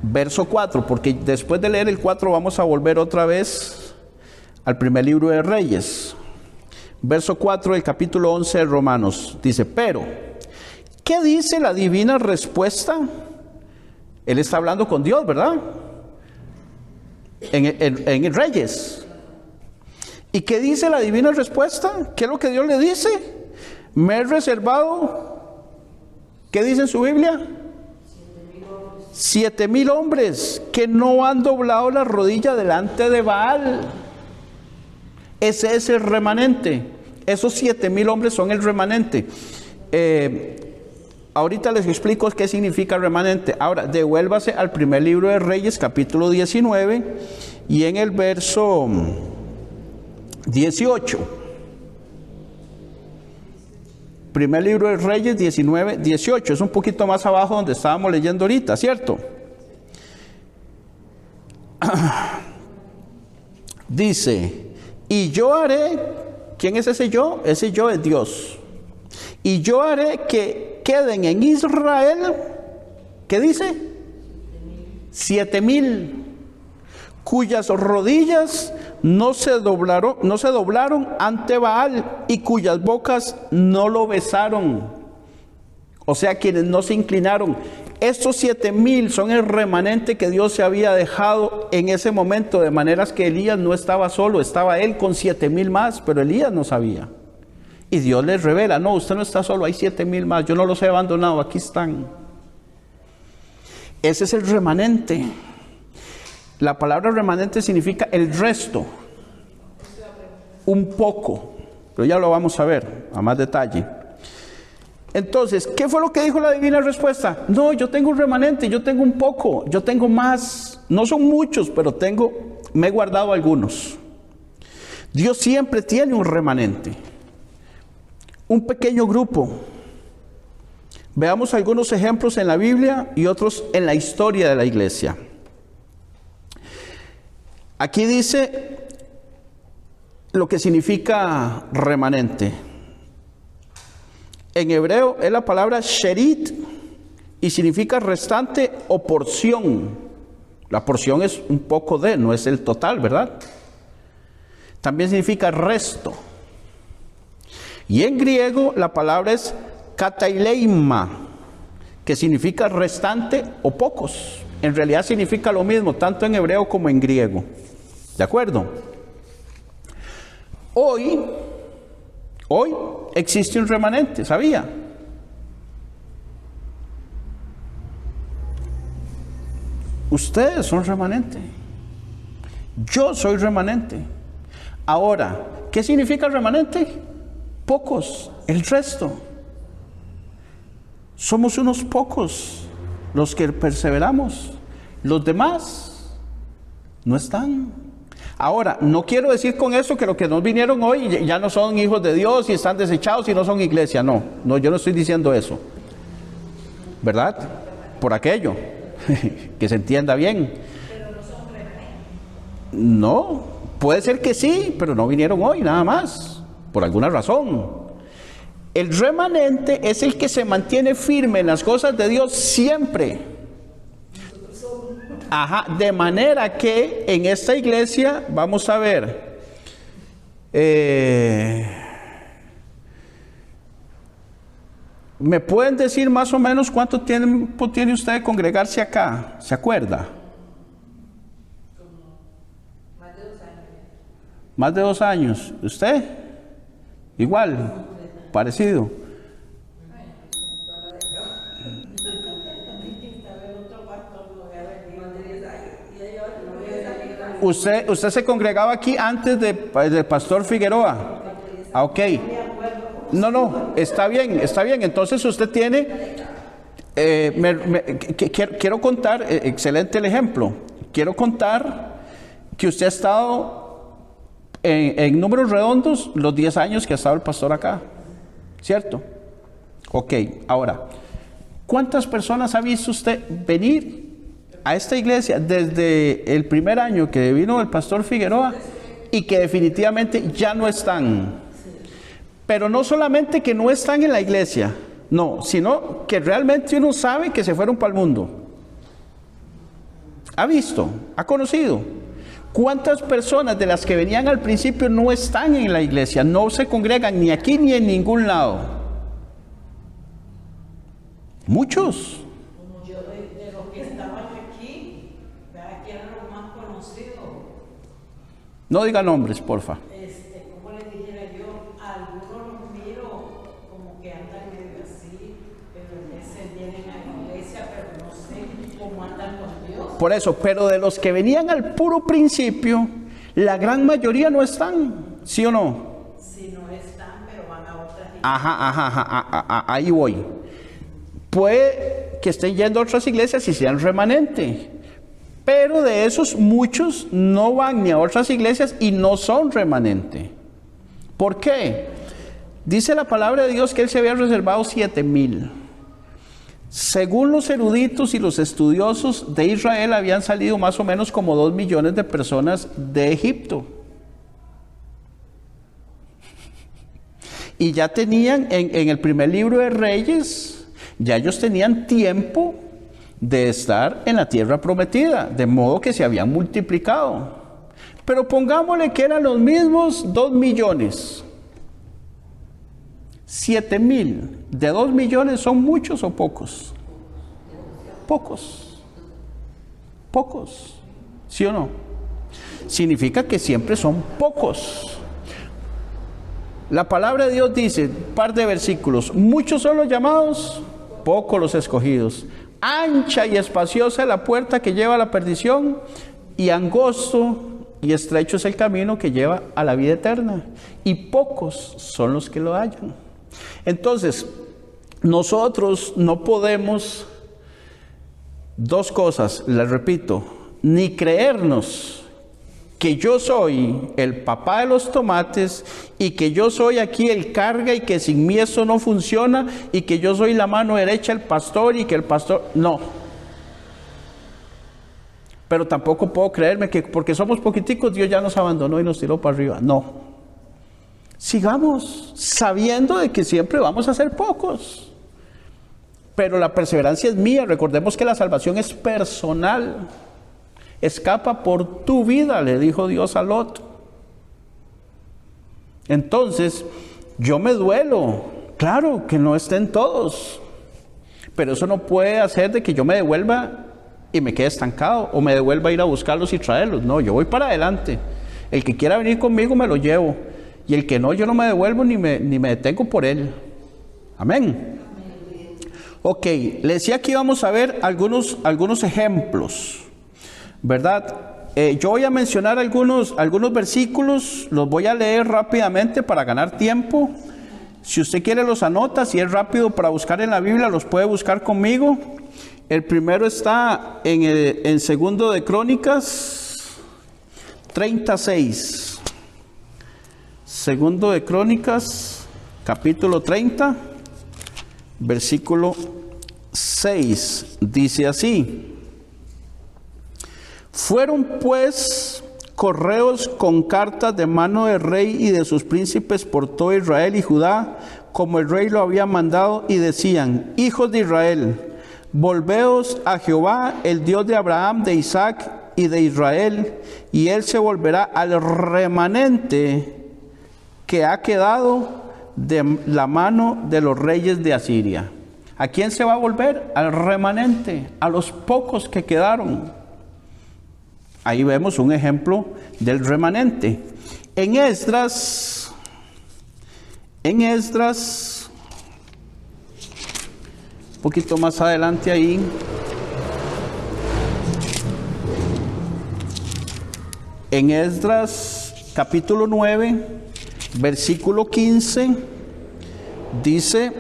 verso 4, porque después de leer el 4 vamos a volver otra vez al primer libro de Reyes. Verso 4 del capítulo 11 de Romanos, dice, pero, ¿qué dice la divina respuesta? Él está hablando con Dios, ¿verdad? En Reyes. ¿Y qué dice la divina respuesta? ¿Qué es lo que Dios le dice? Me he reservado, ¿qué dice en su Biblia? 7,000 hombres que no han doblado la rodilla delante de Baal. Ese es el remanente. Esos 7,000 hombres son el remanente. Ahorita les explico qué significa remanente. Ahora, devuélvase al primer libro de Reyes, capítulo 19, y en el verso 18. Primer libro de Reyes, 19, 18. Es un poquito más abajo donde estábamos leyendo ahorita, ¿cierto? Dice, y yo haré, ¿quién es ese yo? Ese yo es Dios. Y yo haré que queden en Israel, ¿qué dice? 7,000, cuyas rodillas no se doblaron ante Baal y cuyas bocas no lo besaron. O sea, quienes no se inclinaron. Estos 7,000 son el remanente que Dios se había dejado en ese momento, de maneras que Elías no estaba solo, estaba él con 7,000 más, pero Elías no sabía. Y Dios les revela, no, usted no está solo, hay 7,000 más, yo no los he abandonado, aquí están. Ese es el remanente. La palabra remanente significa el resto, un poco, pero ya lo vamos a ver a más detalle. Entonces, ¿qué fue lo que dijo la divina respuesta? No, yo tengo un remanente, yo tengo un poco, yo tengo más, no son muchos, pero me he guardado algunos. Dios siempre tiene un remanente, un pequeño grupo. Veamos algunos ejemplos en la Biblia y otros en la historia de la iglesia. Aquí dice lo que significa remanente. En hebreo es la palabra sherit y significa restante o porción. La porción es un poco de, no es el total, ¿verdad? También significa resto. Y en griego la palabra es kataileima, que significa restante o pocos. En realidad significa lo mismo, tanto en hebreo como en griego. ¿De acuerdo? Hoy existe un remanente, ¿sabía? Ustedes son remanente. Yo soy remanente. Ahora, ¿qué significa remanente? Pocos, el resto. Somos unos pocos los que perseveramos. Los demás no están. Ahora, no quiero decir con eso que los que nos vinieron hoy ya no son hijos de Dios y están desechados y no son iglesia. No, yo no estoy diciendo eso. ¿Verdad? Por aquello. Que se entienda bien. Pero no son remanentes. No, puede ser que sí, pero no vinieron hoy, nada más. Por alguna razón. El remanente es el que se mantiene firme en las cosas de Dios siempre. Ajá, de manera que en esta iglesia, vamos a ver, ¿me pueden decir más o menos cuánto tiempo tiene usted de congregarse acá? ¿Se acuerda? Más de 2 años. Más de 2 años. ¿Usted? Igual, parecido. usted se congregaba aquí antes del pastor Figueroa. Ah, ok. No, está bien. Entonces usted tiene, quiero contar, excelente el ejemplo. Quiero contar que usted ha estado en números redondos los 10 años que ha estado el pastor acá. ¿Cierto? Ok, ahora, ¿cuántas personas ha visto usted venir a esta iglesia desde el primer año que vino el pastor Figueroa y que definitivamente ya no están? Pero no solamente que no están en la iglesia, no, sino que realmente uno sabe que se fueron para el mundo. ¿Ha visto? ¿Ha conocido? ¿Cuántas personas de las que venían al principio no están en la iglesia? No se congregan ni aquí ni en ningún lado. Muchos. Como yo de los que estaban aquí, aquí eran los más conocidos. No diga nombres, porfa. Como le dijera yo, algunos los miro como que andan medio así, pero en veces vienen a la iglesia, pero no sé cómo andan con Dios. Por eso, pero de los que venían al puro principio, la gran mayoría no están, ¿sí o no? Si no están, pero van a otras iglesias. Ajá, ahí voy. Puede que estén yendo a otras iglesias y sean remanente, pero de esos muchos no van ni a otras iglesias y no son remanente. ¿Por qué? Dice la palabra de Dios que Él se había reservado 7,000. Según los eruditos y los estudiosos de Israel, habían salido más o menos como 2 millones de personas de Egipto. Y ya tenían en el primer libro de Reyes, ya ellos tenían tiempo de estar en la tierra prometida, de modo que se habían multiplicado. Pero pongámosle que eran los mismos 2 millones. 7,000 de 2 millones, ¿son muchos o pocos? Pocos, ¿sí o no? Significa que siempre son pocos. La palabra de Dios dice, un par de versículos, muchos son los llamados, pocos los escogidos. Ancha y espaciosa es la puerta que lleva a la perdición, y angosto y estrecho es el camino que lleva a la vida eterna, y pocos son los que lo hallan. Entonces, nosotros no podemos, dos cosas, les repito, ni creernos que yo soy el papá de los tomates y que yo soy aquí el carga y que sin mí eso no funciona y que yo soy la mano derecha del pastor y que el pastor, no. Pero tampoco puedo creerme que porque somos poquiticos Dios ya nos abandonó y nos tiró para arriba, no. Sigamos sabiendo de que siempre vamos a ser pocos. Pero la perseverancia es mía. Recordemos que la salvación es personal. Escapa por tu vida, le dijo Dios a Lot. Entonces, yo me duelo. Claro que no estén todos. Pero eso no puede hacer de que yo me devuelva y me quede estancado. O me devuelva a ir a buscarlos y traerlos. No, yo voy para adelante. El que quiera venir conmigo me lo llevo. Y el que no, yo no me devuelvo ni me detengo por él. Amén. Ok, le decía que íbamos a ver algunos ejemplos, ¿verdad? Yo voy a mencionar algunos versículos, los voy a leer rápidamente para ganar tiempo. Si usted quiere los anota, si es rápido para buscar en la Biblia, los puede buscar conmigo. El primero está en Segundo de Crónicas 36. Segundo de Crónicas, capítulo 30, versículo 6, dice así: fueron pues correos con cartas de mano del rey y de sus príncipes por todo Israel y Judá, como el rey lo había mandado, y decían: hijos de Israel, volveos a Jehová, el Dios de Abraham, de Isaac y de Israel, y él se volverá al remanente que ha quedado de la mano de los reyes de Asiria. ¿A quién se va a volver? Al remanente, a los pocos que quedaron. Ahí vemos un ejemplo del remanente. En Esdras, un poquito más adelante ahí, En Esdras capítulo 9, versículo 15, dice,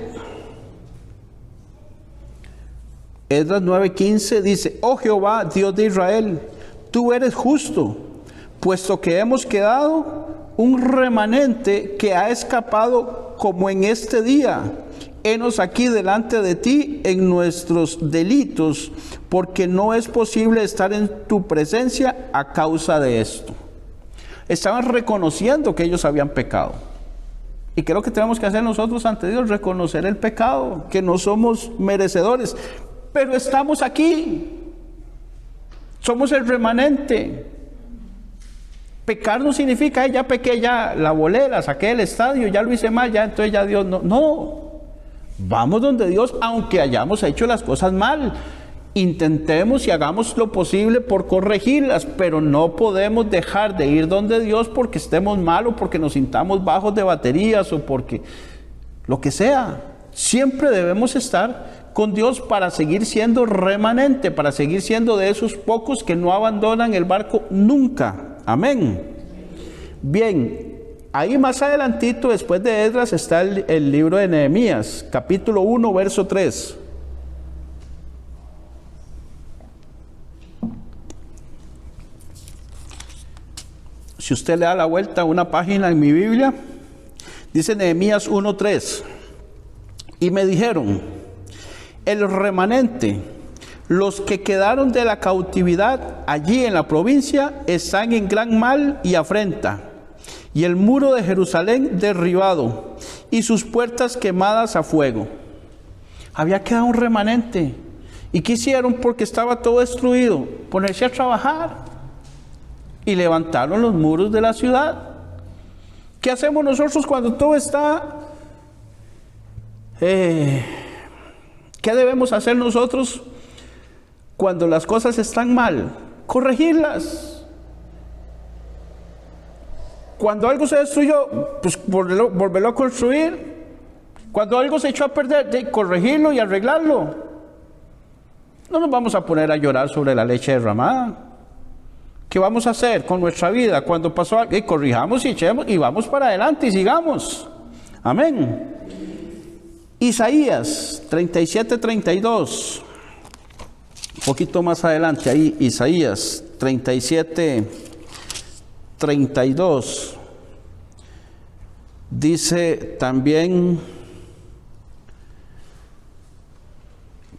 Esdras 9:15 dice: oh Jehová, Dios de Israel, tú eres justo, puesto que hemos quedado un remanente que ha escapado como en este día. Henos aquí delante de ti en nuestros delitos, porque no es posible estar en tu presencia a causa de esto. Estaban reconociendo que ellos habían pecado. Y creo que tenemos que hacer nosotros ante Dios, reconocer el pecado, que no somos merecedores, pero estamos aquí. Somos el remanente. Pecar no significa, ya pequé, ya la volé, la saqué del estadio, ya lo hice mal, ya entonces ya Dios no. No. Vamos donde Dios, aunque hayamos hecho las cosas mal. Intentemos y hagamos lo posible por corregirlas, pero no podemos dejar de ir donde Dios porque estemos mal o porque nos sintamos bajos de baterías o porque lo que sea. Siempre debemos estar con Dios para seguir siendo remanente, para seguir siendo de esos pocos que no abandonan el barco nunca. Amén. Bien. Ahí más adelantito, después de Esdras, está el libro de Nehemías, capítulo 1, verso 3. Si usted le da la vuelta a una página en mi Biblia, dice Nehemías 1:3. Y me dijeron: el remanente, los que quedaron de la cautividad allí en la provincia, están en gran mal y afrenta. Y el muro de Jerusalén derribado, y sus puertas quemadas a fuego. Había quedado un remanente. ¿Y qué hicieron? Porque estaba todo destruido. Ponerse a trabajar. Y levantaron los muros de la ciudad. ¿Qué hacemos nosotros cuando todo está? ¿Qué debemos hacer nosotros cuando las cosas están mal? Corregirlas. Cuando algo se destruyó, pues volverlo a construir. Cuando algo se echó a perder, corregirlo y arreglarlo. No nos vamos a poner a llorar sobre la leche derramada. ¿Qué vamos a hacer con nuestra vida? Cuando pasó algo, corrijamos y echemos y vamos para adelante y sigamos. Amén. Isaías 37:32. Un poquito más adelante ahí, Isaías 37:32 dice también: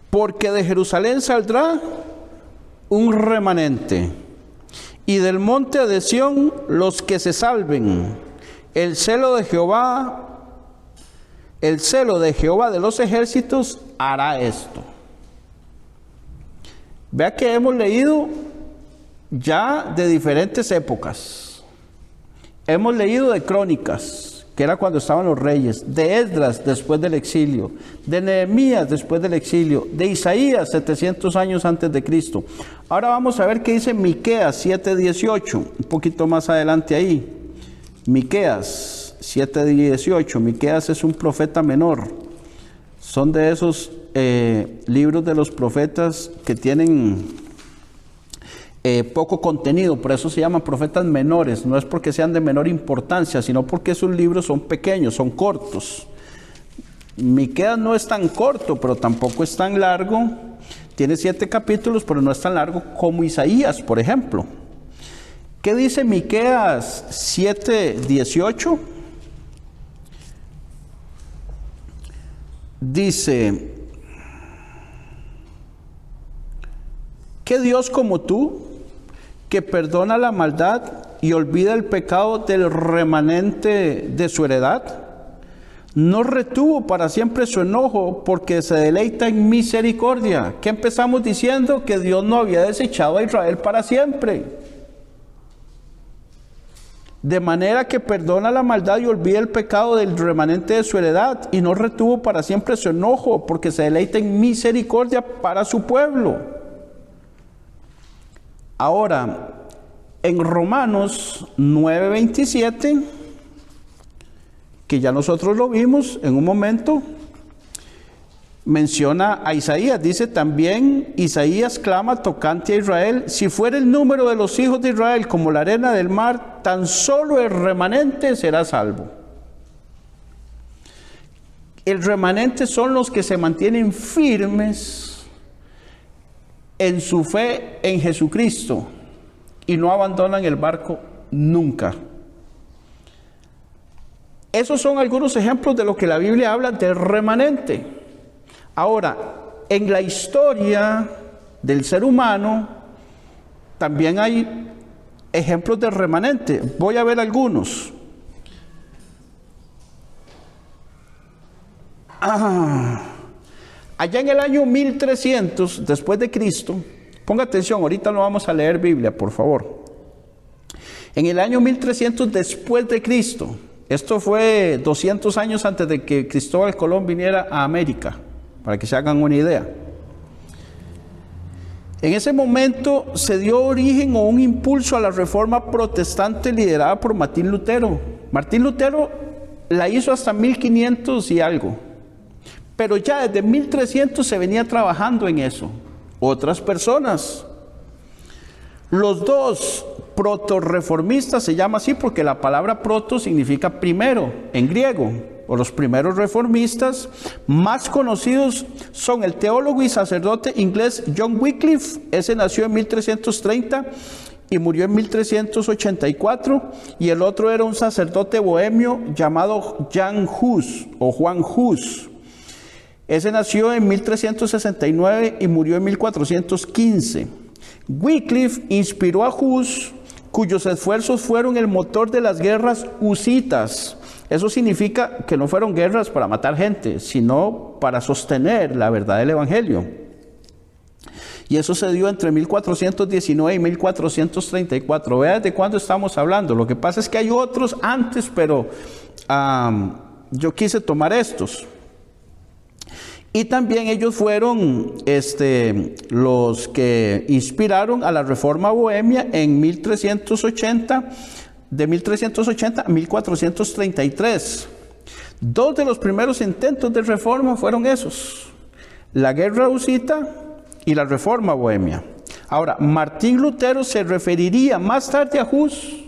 porque de Jerusalén saldrá un remanente, y del monte de Sión los que se salven. El celo de Jehová de los ejércitos hará esto. Vea que hemos leído ya de diferentes épocas. Hemos leído de Crónicas, que era cuando estaban los reyes, de Esdras después del exilio, de Nehemías después del exilio, de Isaías 700 años antes de Cristo. Ahora vamos a ver qué dice Miqueas 7:18, un poquito más adelante ahí. Miqueas 7:18. Miqueas es un profeta menor. Son de esos libros de los profetas que tienen poco contenido, por eso se llaman profetas menores. No es porque sean de menor importancia, sino porque esos libros son pequeños, son cortos. Miqueas no es tan corto, pero tampoco es tan largo. Tiene 7 capítulos, pero no es tan largo como Isaías, por ejemplo. ¿Qué dice Miqueas 7:18? Dice: ¿qué Dios como tú, que perdona la maldad y olvida el pecado del remanente de su heredad? No retuvo para siempre su enojo, porque se deleita en misericordia. ¿Qué empezamos diciendo? Que Dios no había desechado a Israel para siempre. De manera que perdona la maldad y olvida el pecado del remanente de su heredad, y no retuvo para siempre su enojo, porque se deleita en misericordia para su pueblo. Ahora, en Romanos 9:27, que ya nosotros lo vimos en un momento, menciona a Isaías. Dice también, Isaías clama tocante a Israel: si fuera el número de los hijos de Israel como la arena del mar, tan solo el remanente será salvo. El remanente son los que se mantienen firmes en su fe en Jesucristo y no abandonan el barco nunca. Esos son algunos ejemplos de lo que la Biblia habla de remanente. Ahora, en la historia del ser humano también hay ejemplos de remanente. Voy a ver algunos. Allá en el año 1300 después de Cristo, ponga atención, ahorita no vamos a leer Biblia, por favor. En el año 1300 después de Cristo, esto fue 200 años antes de que Cristóbal Colón viniera a América, para que se hagan una idea. En ese momento se dio origen o un impulso a la reforma protestante liderada por Martín Lutero. Martín Lutero la hizo hasta 1500 y algo, pero ya desde 1300 se venía trabajando en eso. Otras personas, los dos proto-reformistas, se llama así porque la palabra proto significa primero en griego, o los primeros reformistas más conocidos son el teólogo y sacerdote inglés John Wycliffe. Ese nació en 1330 y murió en 1384, y el otro era un sacerdote bohemio llamado Jan Hus o Juan Hus. Ese nació en 1369 y murió en 1415. Wycliffe inspiró a Hus, cuyos esfuerzos fueron el motor de las guerras husitas. Eso significa que no fueron guerras para matar gente, sino para sostener la verdad del Evangelio. Y eso se dio entre 1419 y 1434. Vea de cuándo estamos hablando. Lo que pasa es que hay otros antes, pero yo quise tomar estos. Y también ellos fueron los que inspiraron a la Reforma Bohemia en 1380, de 1380 a 1433. Dos de los primeros intentos de reforma fueron esos: la guerra husita y la Reforma Bohemia. Ahora, Martín Lutero se referiría más tarde a Hus,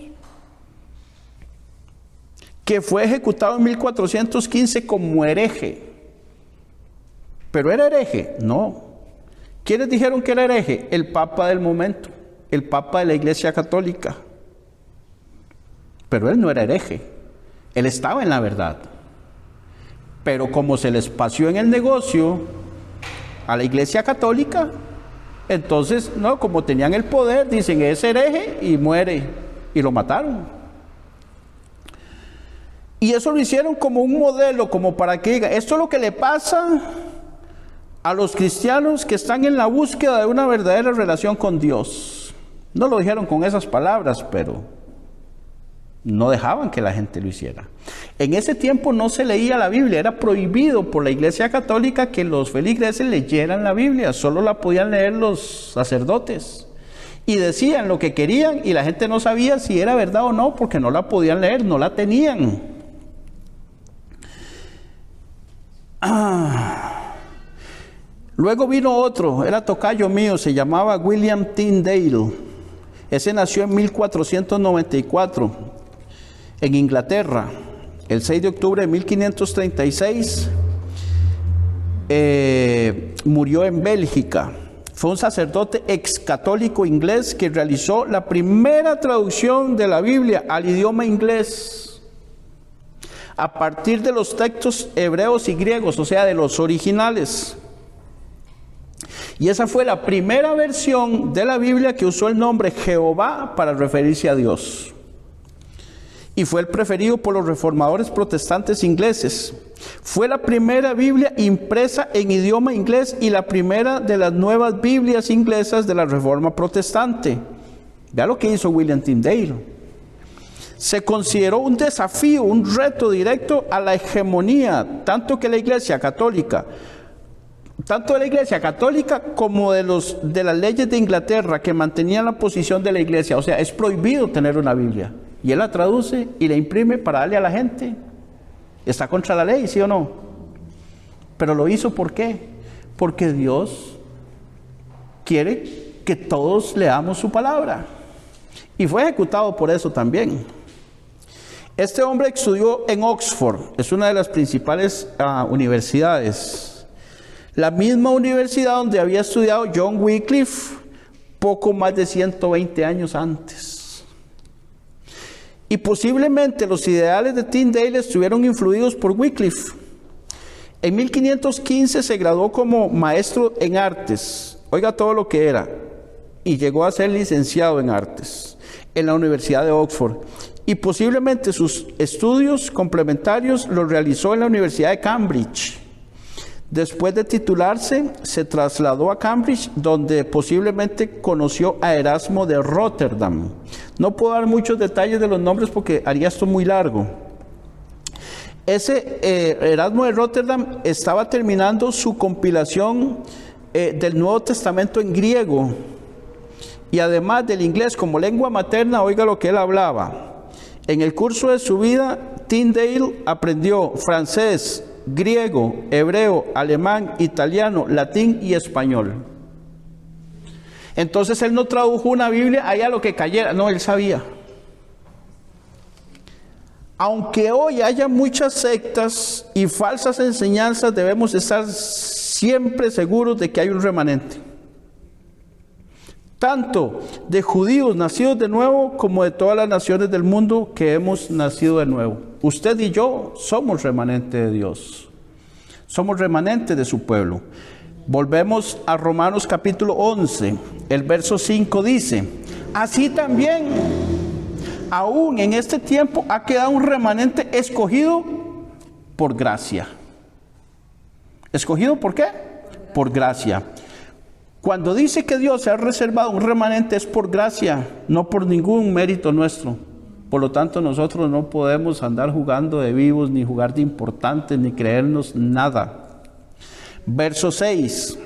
que fue ejecutado en 1415 como hereje. ¿Pero era hereje? No. ¿Quiénes dijeron que era hereje? El Papa del momento, el Papa de la Iglesia Católica. Pero él no era hereje, él estaba en la verdad. Pero como se les paseó en el negocio a la Iglesia Católica, entonces, no, como tenían el poder, dicen es hereje y muere, y lo mataron. Y eso lo hicieron como un modelo, como para que diga, esto es lo que le pasa a los cristianos que están en la búsqueda de una verdadera relación con Dios. No lo dijeron con esas palabras, pero no dejaban que la gente lo hiciera. En ese tiempo no se leía la Biblia, era prohibido por la Iglesia Católica que los feligreses leyeran la Biblia, solo la podían leer los sacerdotes. Y decían lo que querían y la gente no sabía si era verdad o no, porque no la podían leer, no la tenían. Luego vino otro, era tocayo mío, se llamaba William Tyndale. Ese nació en 1494 en Inglaterra. El 6 de octubre de 1536 murió en Bélgica. Fue un sacerdote excatólico inglés que realizó la primera traducción de la Biblia al idioma inglés a partir de los textos hebreos y griegos, o sea, de los originales. Y esa fue la primera versión de la Biblia que usó el nombre Jehová para referirse a Dios. Y fue el preferido por los reformadores protestantes ingleses. Fue la primera Biblia impresa en idioma inglés y la primera de las nuevas Biblias inglesas de la Reforma Protestante. Vea lo que hizo William Tyndale. Se consideró un desafío, un reto directo a la hegemonía, tanto de la Iglesia Católica como de las leyes de Inglaterra que mantenían la posición de la Iglesia. O sea, es prohibido tener una Biblia. Y él la traduce y la imprime para darle a la gente. ¿Está contra la ley, sí o no? Pero lo hizo, ¿por qué? porque Dios quiere que todos leamos su palabra. Y fue ejecutado por eso también. Este hombre estudió en Oxford, es una de las principales universidades. La misma universidad donde había estudiado John Wycliffe poco más de 120 años antes. Y posiblemente los ideales de Tyndale estuvieron influidos por Wycliffe. En 1515 se graduó como maestro en artes. Oiga todo lo que era. Y llegó a ser licenciado en artes en la Universidad de Oxford. Y posiblemente sus estudios complementarios los realizó en la Universidad de Cambridge. Después de titularse, se trasladó a Cambridge, donde posiblemente conoció a Erasmo de Rotterdam. No puedo dar muchos detalles de los nombres porque haría esto muy largo. Ese Erasmo de Rotterdam estaba terminando su compilación del Nuevo Testamento en griego, y además del inglés como lengua materna. Oiga lo que él hablaba. En el curso de su vida, Tyndale aprendió francés, griego, hebreo, alemán, italiano, latín y español. Entonces él no tradujo una Biblia ahí a lo que cayera, no, él sabía. Aunque hoy haya muchas sectas y falsas enseñanzas, debemos estar siempre seguros de que hay un remanente, tanto de judíos nacidos de nuevo como de todas las naciones del mundo que hemos nacido de nuevo. Usted y yo somos remanente de Dios, somos remanente de su pueblo. Volvemos a Romanos capítulo 11, el verso 5 dice: así también, aún en este tiempo ha quedado un remanente escogido por gracia. ¿Escogido por qué? Por gracia. Cuando dice que Dios se ha reservado un remanente es por gracia, no por ningún mérito nuestro. Por lo tanto, nosotros no podemos andar jugando de vivos, ni jugar de importantes, ni creernos nada. Verso 6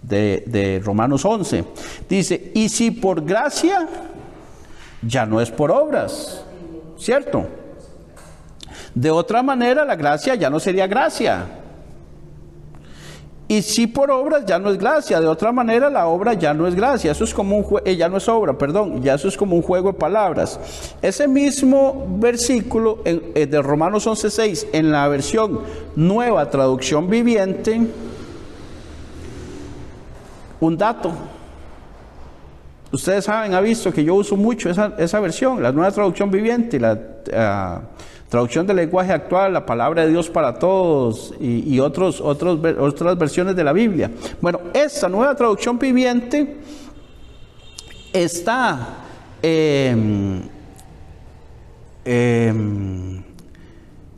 de Romanos 11 dice: y si por gracia, ya no es por obras, ¿cierto? De otra manera, la gracia ya no sería gracia. Y si por obras, ya no es gracia. De otra manera, la obra ya no es gracia. Eso es como ya no es obra, perdón. Ya eso es como un juego de palabras. Ese mismo versículo de Romanos 11:6, en la versión Nueva Traducción Viviente, un dato. Ustedes saben, ha visto que yo uso mucho esa versión, la Nueva Traducción Viviente, la traducción del lenguaje actual, la palabra de Dios para todos y otras versiones de la Biblia. Bueno, esta Nueva Traducción Viviente está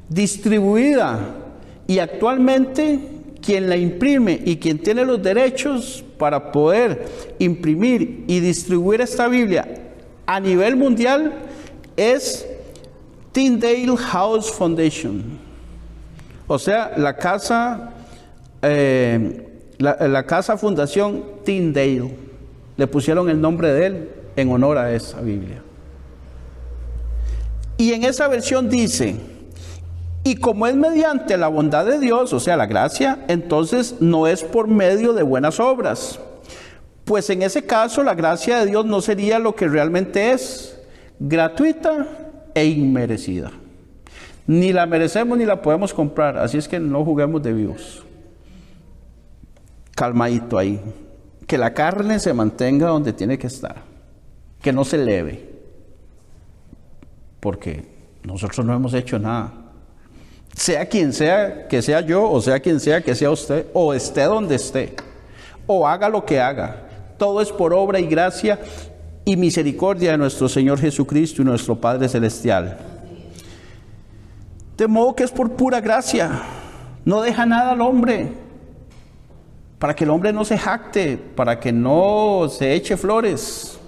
distribuida, y actualmente quien la imprime y quien tiene los derechos para poder imprimir y distribuir esta Biblia a nivel mundial es Tyndale House Foundation, o sea, la casa Fundación Tyndale. Le pusieron el nombre de él en honor a esa Biblia. Y en esa versión dice: y como es mediante la bondad de Dios, o sea, la gracia, entonces no es por medio de buenas obras, pues en ese caso la gracia de Dios no sería lo que realmente es, gratuita e inmerecida. Ni la merecemos ni la podemos comprar, así es que no juguemos de vivos. Calmadito ahí, que la carne se mantenga donde tiene que estar, que no se eleve, porque nosotros no hemos hecho nada. Sea quien sea, que sea yo, o sea quien sea, que sea usted, o esté donde esté, o haga lo que haga, todo es por obra y gracia y misericordia de nuestro Señor Jesucristo y nuestro Padre Celestial. De modo que es por pura gracia, no deja nada al hombre, para que el hombre no se jacte, para que no se eche flores.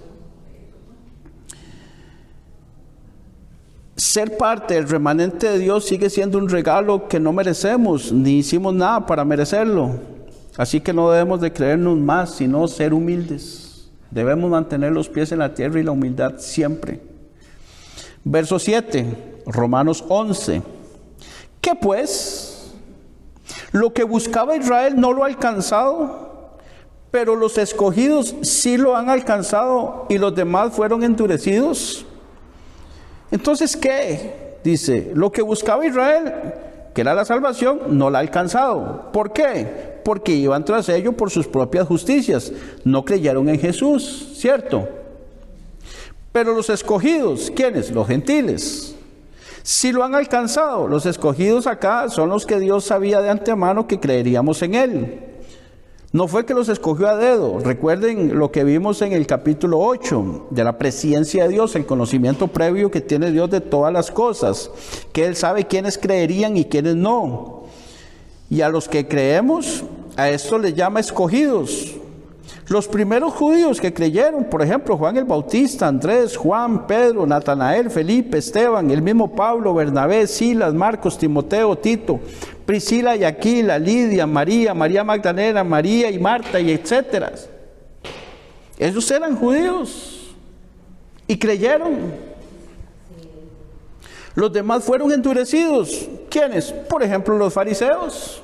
Ser parte del remanente de Dios sigue siendo un regalo que no merecemos, ni hicimos nada para merecerlo. Así que no debemos de creernos más, sino ser humildes. Debemos mantener los pies en la tierra y la humildad siempre. Verso 7, Romanos 11. ¿Qué pues? Lo que buscaba Israel no lo ha alcanzado, pero los escogidos sí lo han alcanzado y los demás fueron endurecidos. Entonces, ¿qué? Dice, lo que buscaba Israel, que era la salvación, no la ha alcanzado. ¿Por qué? Porque iban tras ello por sus propias justicias. No creyeron en Jesús, ¿cierto? Pero los escogidos, ¿quiénes? Los gentiles. Sí lo han alcanzado. Los escogidos acá son los que Dios sabía de antemano que creeríamos en Él. No fue que los escogió a dedo. Recuerden lo que vimos en el capítulo 8, de la presencia de Dios, el conocimiento previo que tiene Dios de todas las cosas, que Él sabe quiénes creerían y quiénes no. Y a los que creemos, a esto les llama escogidos. Los primeros judíos que creyeron, por ejemplo, Juan el Bautista, Andrés, Juan, Pedro, Natanael, Felipe, Esteban, el mismo Pablo, Bernabé, Silas, Marcos, Timoteo, Tito, Priscila y Aquila, Lidia, María, María Magdalena, María y Marta, y etcétera. Ellos eran judíos y creyeron. Los demás fueron endurecidos. ¿Quiénes? Por ejemplo, los fariseos.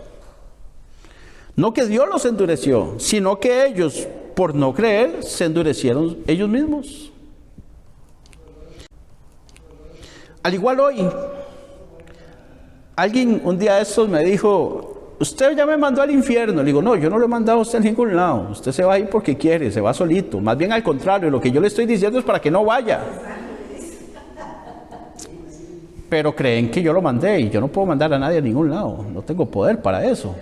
No que Dios los endureció, sino que ellos, por no creer, se endurecieron ellos mismos. Al igual hoy, alguien un día de estos me dijo, usted ya me mandó al infierno. Le digo, no, yo no lo he mandado a usted a ningún lado. Usted se va a ir porque quiere, se va solito. Más bien al contrario, lo que yo le estoy diciendo es para que no vaya. Pero creen que yo lo mandé y yo no puedo mandar a nadie a ningún lado. No tengo poder para eso.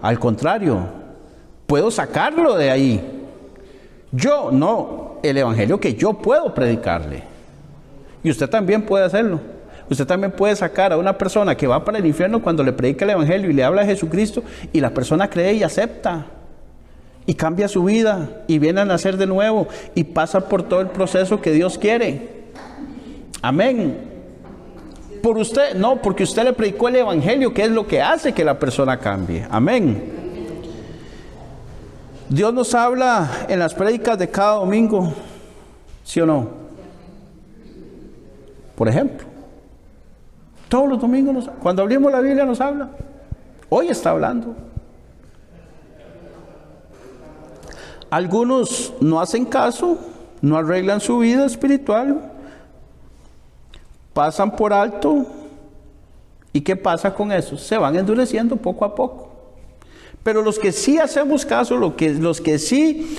Al contrario, puedo sacarlo de ahí. Yo, no, el evangelio que yo puedo predicarle. Y usted también puede hacerlo. Usted también puede sacar a una persona que va para el infierno cuando le predica el evangelio y le habla de Jesucristo y la persona cree y acepta. Y cambia su vida y viene a nacer de nuevo y pasa por todo el proceso que Dios quiere. Amén. Por usted, no, porque usted le predicó el evangelio, que es lo que hace que la persona cambie. Amén. Dios nos habla en las prédicas de cada domingo, ¿sí o no? Por ejemplo, todos los domingos, cuando abrimos la Biblia nos habla. Hoy está hablando. Algunos no hacen caso, no arreglan su vida espiritual, pasan por alto. ¿Y qué pasa con eso? Se van endureciendo poco a poco. Pero los que sí hacemos caso, los que sí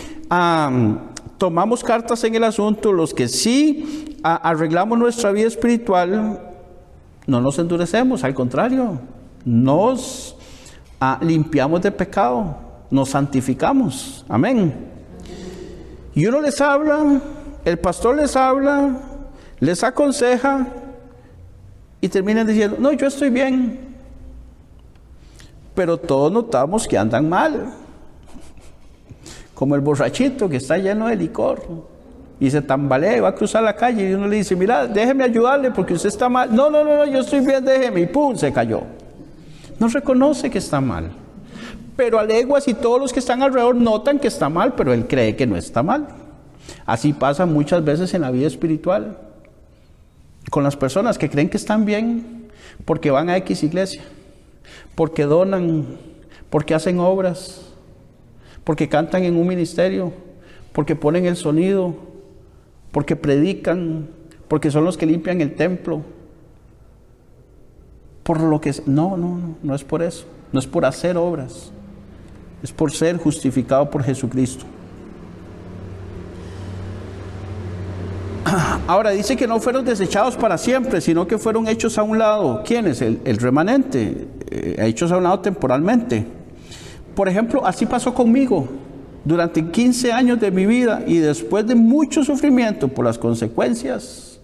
tomamos cartas en el asunto, los que sí arreglamos nuestra vida espiritual, no nos endurecemos, al contrario, nos limpiamos de pecado, nos santificamos. Amén. Y uno les habla, el pastor les habla, les aconseja, y terminan diciendo, no, yo estoy bien. Pero todos notamos que andan mal. Como el borrachito que está lleno de licor. Y se tambalea y va a cruzar la calle. Y uno le dice, mira, déjeme ayudarle porque usted está mal. No, yo estoy bien, déjeme. Y pum, se cayó. No reconoce que está mal. Pero a leguas y todos los que están alrededor notan que está mal, pero él cree que no está mal. Así pasa muchas veces en la vida espiritual. Con las personas que creen que están bien porque van a X iglesia, porque donan, porque hacen obras, porque cantan en un ministerio, porque ponen el sonido, porque predican, porque son los que limpian el templo. Por lo que no es por eso, no es por hacer obras, es por ser justificado por Jesucristo. Ahora dice que no fueron desechados para siempre, sino que fueron hechos a un lado. ¿Quién es? El remanente, hechos a un lado temporalmente. Por ejemplo, así pasó conmigo durante 15 años de mi vida y después de mucho sufrimiento por las consecuencias.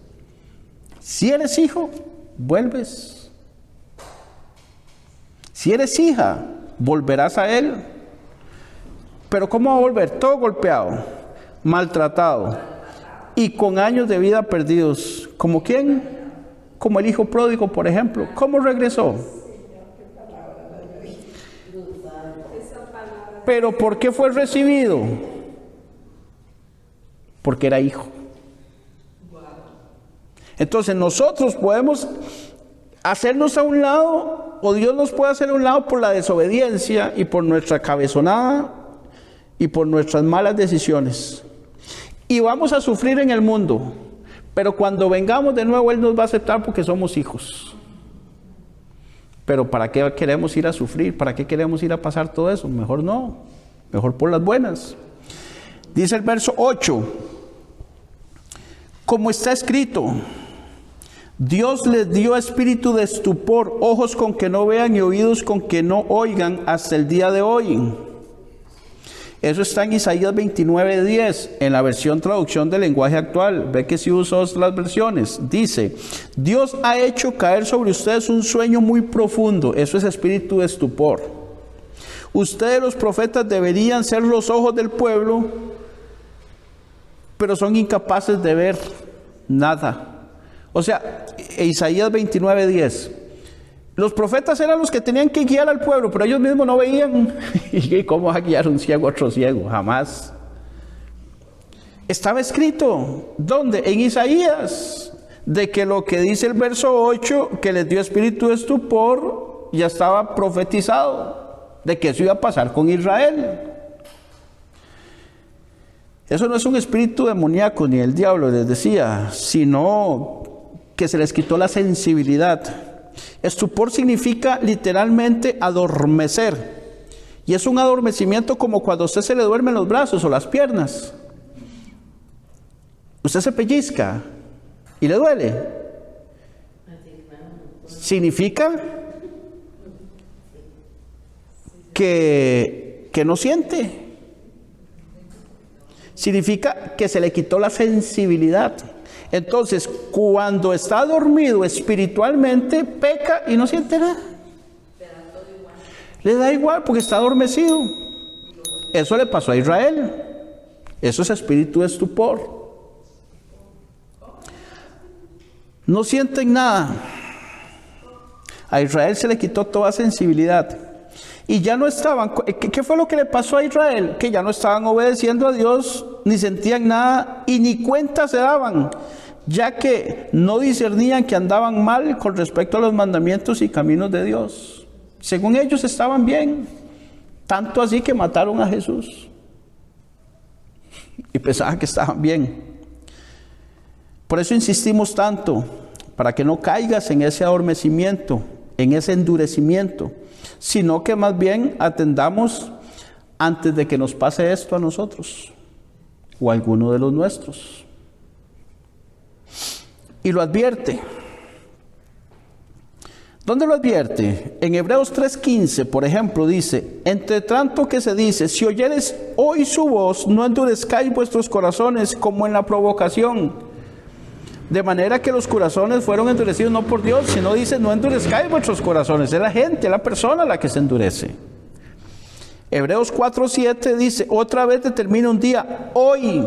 Si eres hijo, vuelves. Si eres hija, volverás a Él. Pero ¿cómo va a volver? Todo golpeado, maltratado y con años de vida perdidos. ¿Como quién? Como el hijo pródigo, por ejemplo. ¿Cómo regresó? ¿Pero por qué fue recibido? Porque era hijo. Entonces nosotros podemos hacernos a un lado, o Dios nos puede hacer a un lado por la desobediencia y por nuestra cabezonada y por nuestras malas decisiones. Y vamos a sufrir en el mundo, pero cuando vengamos de nuevo Él nos va a aceptar porque somos hijos. Pero ¿para qué queremos ir a sufrir? ¿Para qué queremos ir a pasar todo eso? Mejor no, mejor por las buenas. Dice el verso 8, como está escrito, Dios les dio espíritu de estupor, ojos con que no vean y oídos con que no oigan hasta el día de hoy. Eso está en Isaías 29:10, en la versión traducción del lenguaje actual. Ve que si uso las versiones. Dice, Dios ha hecho caer sobre ustedes un sueño muy profundo. Eso es espíritu de estupor. Ustedes los profetas deberían ser los ojos del pueblo, pero son incapaces de ver nada. O sea, Isaías 29:10. Los profetas eran los que tenían que guiar al pueblo, pero ellos mismos no veían. ¿Y cómo va a guiar un ciego a otro ciego? Jamás. Estaba escrito, ¿dónde? En Isaías, de que lo que dice el verso 8, que les dio espíritu de estupor, ya estaba profetizado, de que eso iba a pasar con Israel. Eso no es un espíritu demoníaco ni el diablo, les decía, sino que se les quitó la sensibilidad. Estupor significa literalmente adormecer. Y es un adormecimiento como cuando a usted se le duermen los brazos o las piernas. Usted se pellizca y le duele. Significa que no siente. Significa que se le quitó la sensibilidad. Entonces, cuando está dormido espiritualmente, peca y no siente nada. Le da igual porque está adormecido. Eso le pasó a Israel. Eso es espíritu de estupor. No sienten nada. A Israel se le quitó toda sensibilidad. Y ya no estaban, ¿qué fue lo que le pasó a Israel? Que ya no estaban obedeciendo a Dios, ni sentían nada y ni cuenta se daban, ya que no discernían que andaban mal con respecto a los mandamientos y caminos de Dios. Según ellos estaban bien, tanto así que mataron a Jesús. Y pensaban que estaban bien. Por eso insistimos tanto, para que no caigas en ese adormecimiento, en ese endurecimiento, sino que más bien atendamos antes de que nos pase esto a nosotros o a alguno de los nuestros. Y lo advierte. ¿Dónde lo advierte? En Hebreos 3:15, por ejemplo, dice, entre tanto que se dice, si oyeres hoy su voz, no endurezcáis vuestros corazones como en la provocación. De manera que los corazones fueron endurecidos no por Dios, sino dice, no endurezcáis vuestros corazones. Es la gente, es la persona la que se endurece. Hebreos 4:7 dice, otra vez determina un día, hoy,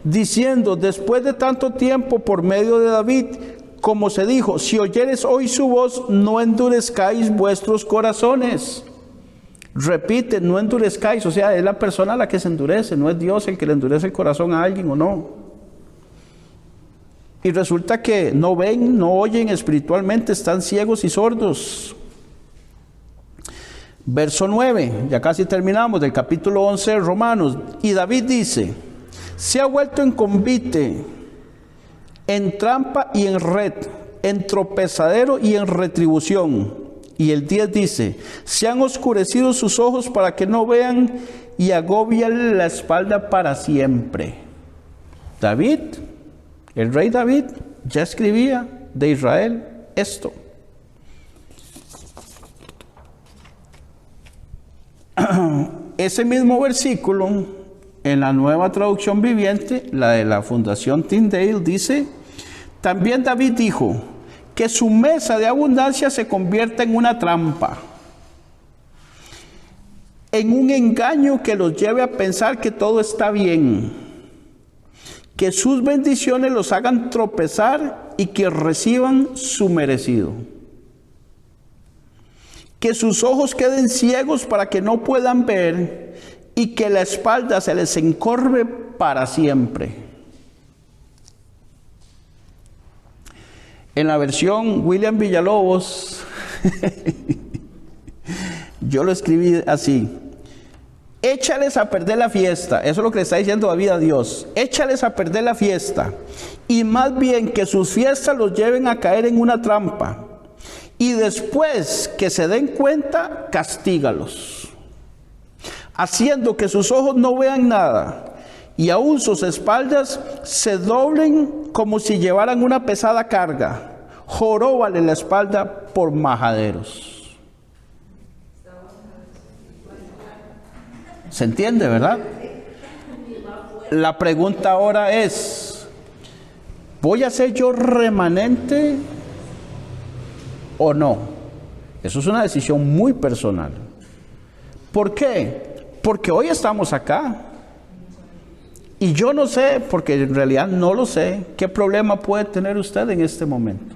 diciendo, después de tanto tiempo por medio de David, como se dijo, si oyeres hoy su voz, no endurezcáis vuestros corazones. Repite, no endurezcáis, o sea, es la persona la que se endurece, no es Dios el que le endurece el corazón a alguien o no. Y resulta que no ven, no oyen espiritualmente, están ciegos y sordos. Verso 9, ya casi terminamos, del capítulo 11 de Romanos. Y David dice, se ha vuelto en convite, en trampa y en red, en tropezadero y en retribución. Y el 10 dice, se han oscurecido sus ojos para que no vean y agobian la espalda para siempre. David, el rey David, ya escribía de Israel esto. Ese mismo versículo, en la Nueva Traducción Viviente, la de la Fundación Tyndale, dice, también David dijo, que su mesa de abundancia se convierta en una trampa, en un engaño que los lleve a pensar que todo está bien, que sus bendiciones los hagan tropezar y que reciban su merecido. Que sus ojos queden ciegos para que no puedan ver y que la espalda se les encorve para siempre. En la versión William Villalobos, yo lo escribí así: échales a perder la fiesta. Eso es lo que le está diciendo David a Dios. Échales a perder la fiesta, y más bien que sus fiestas los lleven a caer en una trampa, y después que se den cuenta, castígalos, haciendo que sus ojos no vean nada, y aún sus espaldas se doblen como si llevaran una pesada carga. Joróbale la espalda por majaderos. ¿Se entiende, verdad? La pregunta ahora es: ¿voy a ser yo remanente o no? Eso es una decisión muy personal. ¿Por qué? Porque hoy estamos acá. Y yo no sé, porque en realidad no lo sé, qué problema puede tener usted en este momento.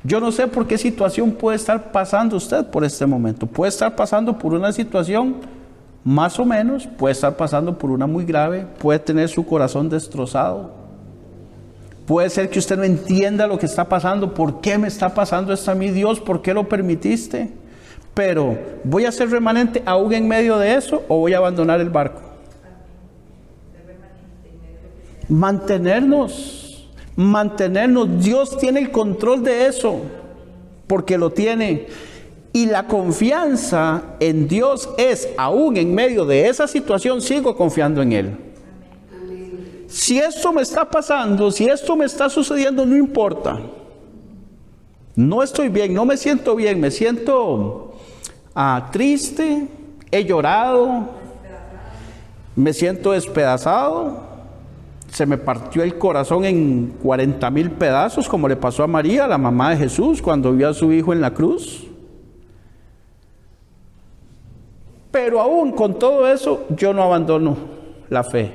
Yo no sé por qué situación puede estar pasando usted por este momento. Puede estar pasando por una situación más o menos, puede estar pasando por una muy grave, puede tener su corazón destrozado. Puede ser que usted no entienda lo que está pasando. ¿Por qué me está pasando esto a mí, Dios? ¿Por qué lo permitiste? Pero, ¿voy a ser remanente aún en medio de eso o voy a abandonar el barco? Mantenernos. Dios tiene el control de eso, porque lo tiene. Y la confianza en Dios es, aún en medio de esa situación, sigo confiando en Él. Si esto me está pasando, si esto me está sucediendo, no importa. No estoy bien, no me siento bien, me siento triste, he llorado, me siento despedazado. Se me partió el corazón en 40,000 pedazos, como le pasó a María, la mamá de Jesús, cuando vio a su hijo en la cruz. Pero aún con todo eso, yo no abandono la fe.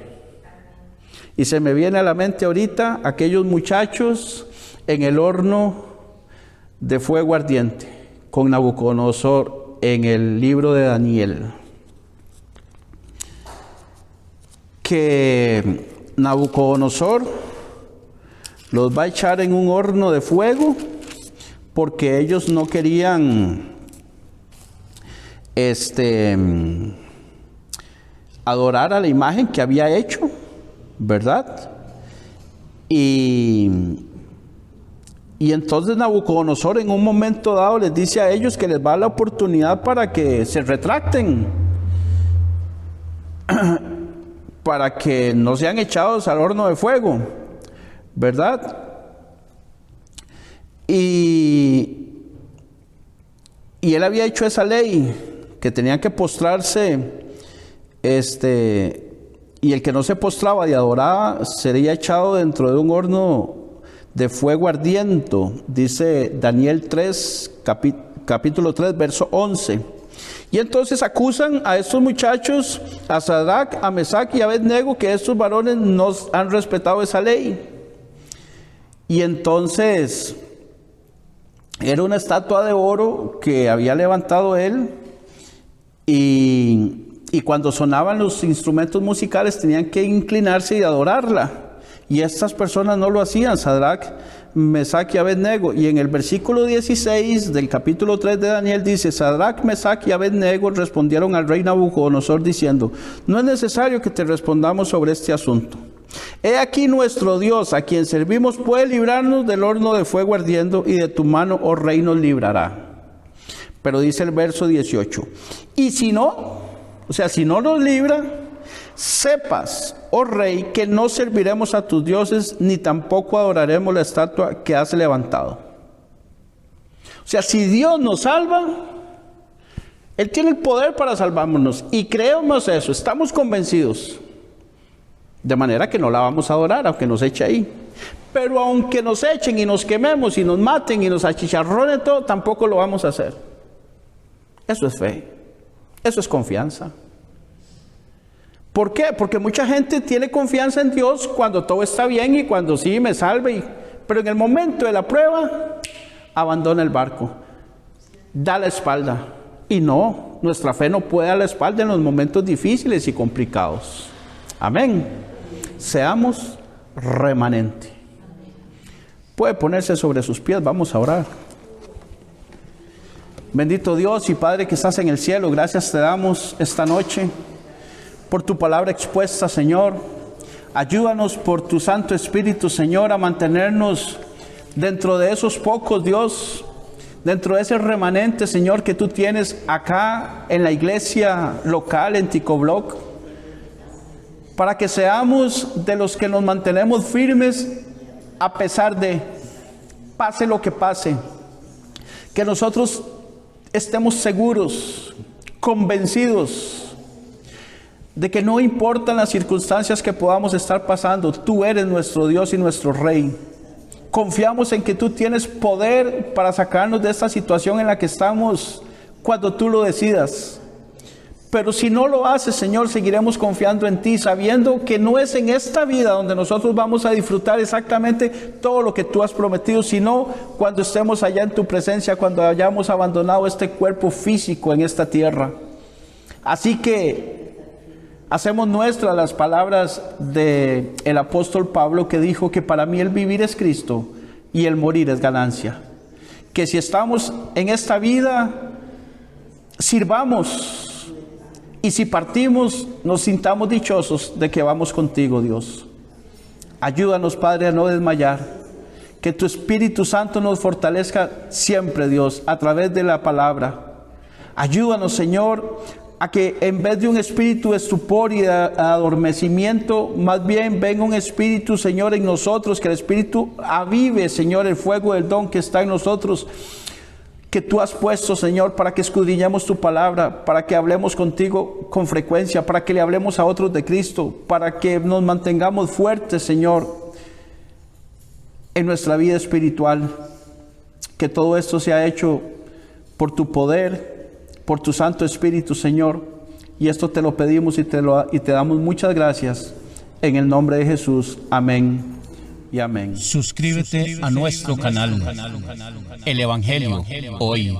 Y se me viene a la mente ahorita aquellos muchachos en el horno de fuego ardiente, con Nabucodonosor en el libro de Daniel. Que Nabucodonosor los va a echar en un horno de fuego porque ellos no querían adorar a la imagen que había hecho, ¿verdad? Y entonces Nabucodonosor en un momento dado les dice a ellos que les va a dar la oportunidad para que se retracten, para que no sean echados al horno de fuego, ¿verdad? Y él había hecho esa ley, que tenían que postrarse, y el que no se postraba y adoraba sería echado dentro de un horno de fuego ardiente, dice Daniel 3, capítulo 3, verso 11. Y entonces acusan a estos muchachos, a Sadrac, a Mesac y a Abednego, que estos varones no han respetado esa ley. Y entonces era una estatua de oro que había levantado él, y cuando sonaban los instrumentos musicales tenían que inclinarse y adorarla. Y estas personas no lo hacían, Sadrac, Mesac y Abednego. Y en el versículo 16 del capítulo 3 de Daniel dice: Sadrac, Mesac y Abednego respondieron al rey Nabucodonosor diciendo: no es necesario que te respondamos sobre este asunto. He aquí nuestro Dios, a quien servimos, puede librarnos del horno de fuego ardiendo, y de tu mano, oh rey, nos librará. Pero dice el verso 18: y si no, o sea, si no nos libra, sepas, oh rey, que no serviremos a tus dioses, ni tampoco adoraremos la estatua que has levantado. O sea, si Dios nos salva, Él tiene el poder para salvarnos, y creemos eso, estamos convencidos. De manera que no la vamos a adorar, aunque nos eche ahí. Pero aunque nos echen y nos quememos y nos maten y nos achicharronen todo, tampoco lo vamos a hacer. Eso es fe. Eso es confianza. ¿Por qué? Porque mucha gente tiene confianza en Dios cuando todo está bien y cuando sí me salve. Pero en el momento de la prueba, abandona el barco. Da la espalda. Y no, nuestra fe no puede dar la espalda en los momentos difíciles y complicados. Amén. Seamos remanente. Puede ponerse sobre sus pies, vamos a orar. Bendito Dios y Padre que estás en el cielo, gracias te damos esta noche por tu palabra expuesta, Señor. Ayúdanos por tu Santo Espíritu, Señor, a mantenernos dentro de esos pocos, Dios, dentro de ese remanente, Señor, que tú tienes acá en la iglesia local en Ticobloc, para que seamos de los que nos mantenemos firmes a pesar de pase lo que pase, que nosotros estemos seguros, convencidos de que no importan las circunstancias que podamos estar pasando, tú eres nuestro Dios y nuestro Rey. Confiamos en que tú tienes poder para sacarnos de esta situación en la que estamos cuando tú lo decidas. Pero si no lo haces, Señor, seguiremos confiando en ti, sabiendo que no es en esta vida donde nosotros vamos a disfrutar exactamente todo lo que tú has prometido, sino cuando estemos allá en tu presencia, cuando hayamos abandonado este cuerpo físico en esta tierra. Así que hacemos nuestras las palabras del apóstol Pablo, que dijo que para mí el vivir es Cristo y el morir es ganancia. Que si estamos en esta vida, sirvamos. Y si partimos, nos sintamos dichosos de que vamos contigo, Dios. Ayúdanos, Padre, a no desmayar. Que tu Espíritu Santo nos fortalezca siempre, Dios, a través de la palabra. Ayúdanos, Señor, a que en vez de un espíritu de estupor y de adormecimiento, más bien venga un espíritu, Señor, en nosotros. Que el Espíritu avive, Señor, el fuego del don que está en nosotros, que tú has puesto, Señor, para que escudriñemos tu palabra, para que hablemos contigo con frecuencia, para que le hablemos a otros de Cristo, para que nos mantengamos fuertes, Señor, en nuestra vida espiritual. Que todo esto sea hecho por tu poder, por tu Santo Espíritu, Señor, y esto te lo pedimos y te damos muchas gracias en el nombre de Jesús. Amén y amén. Suscríbete a nuestro canal, El Evangelio Hoy.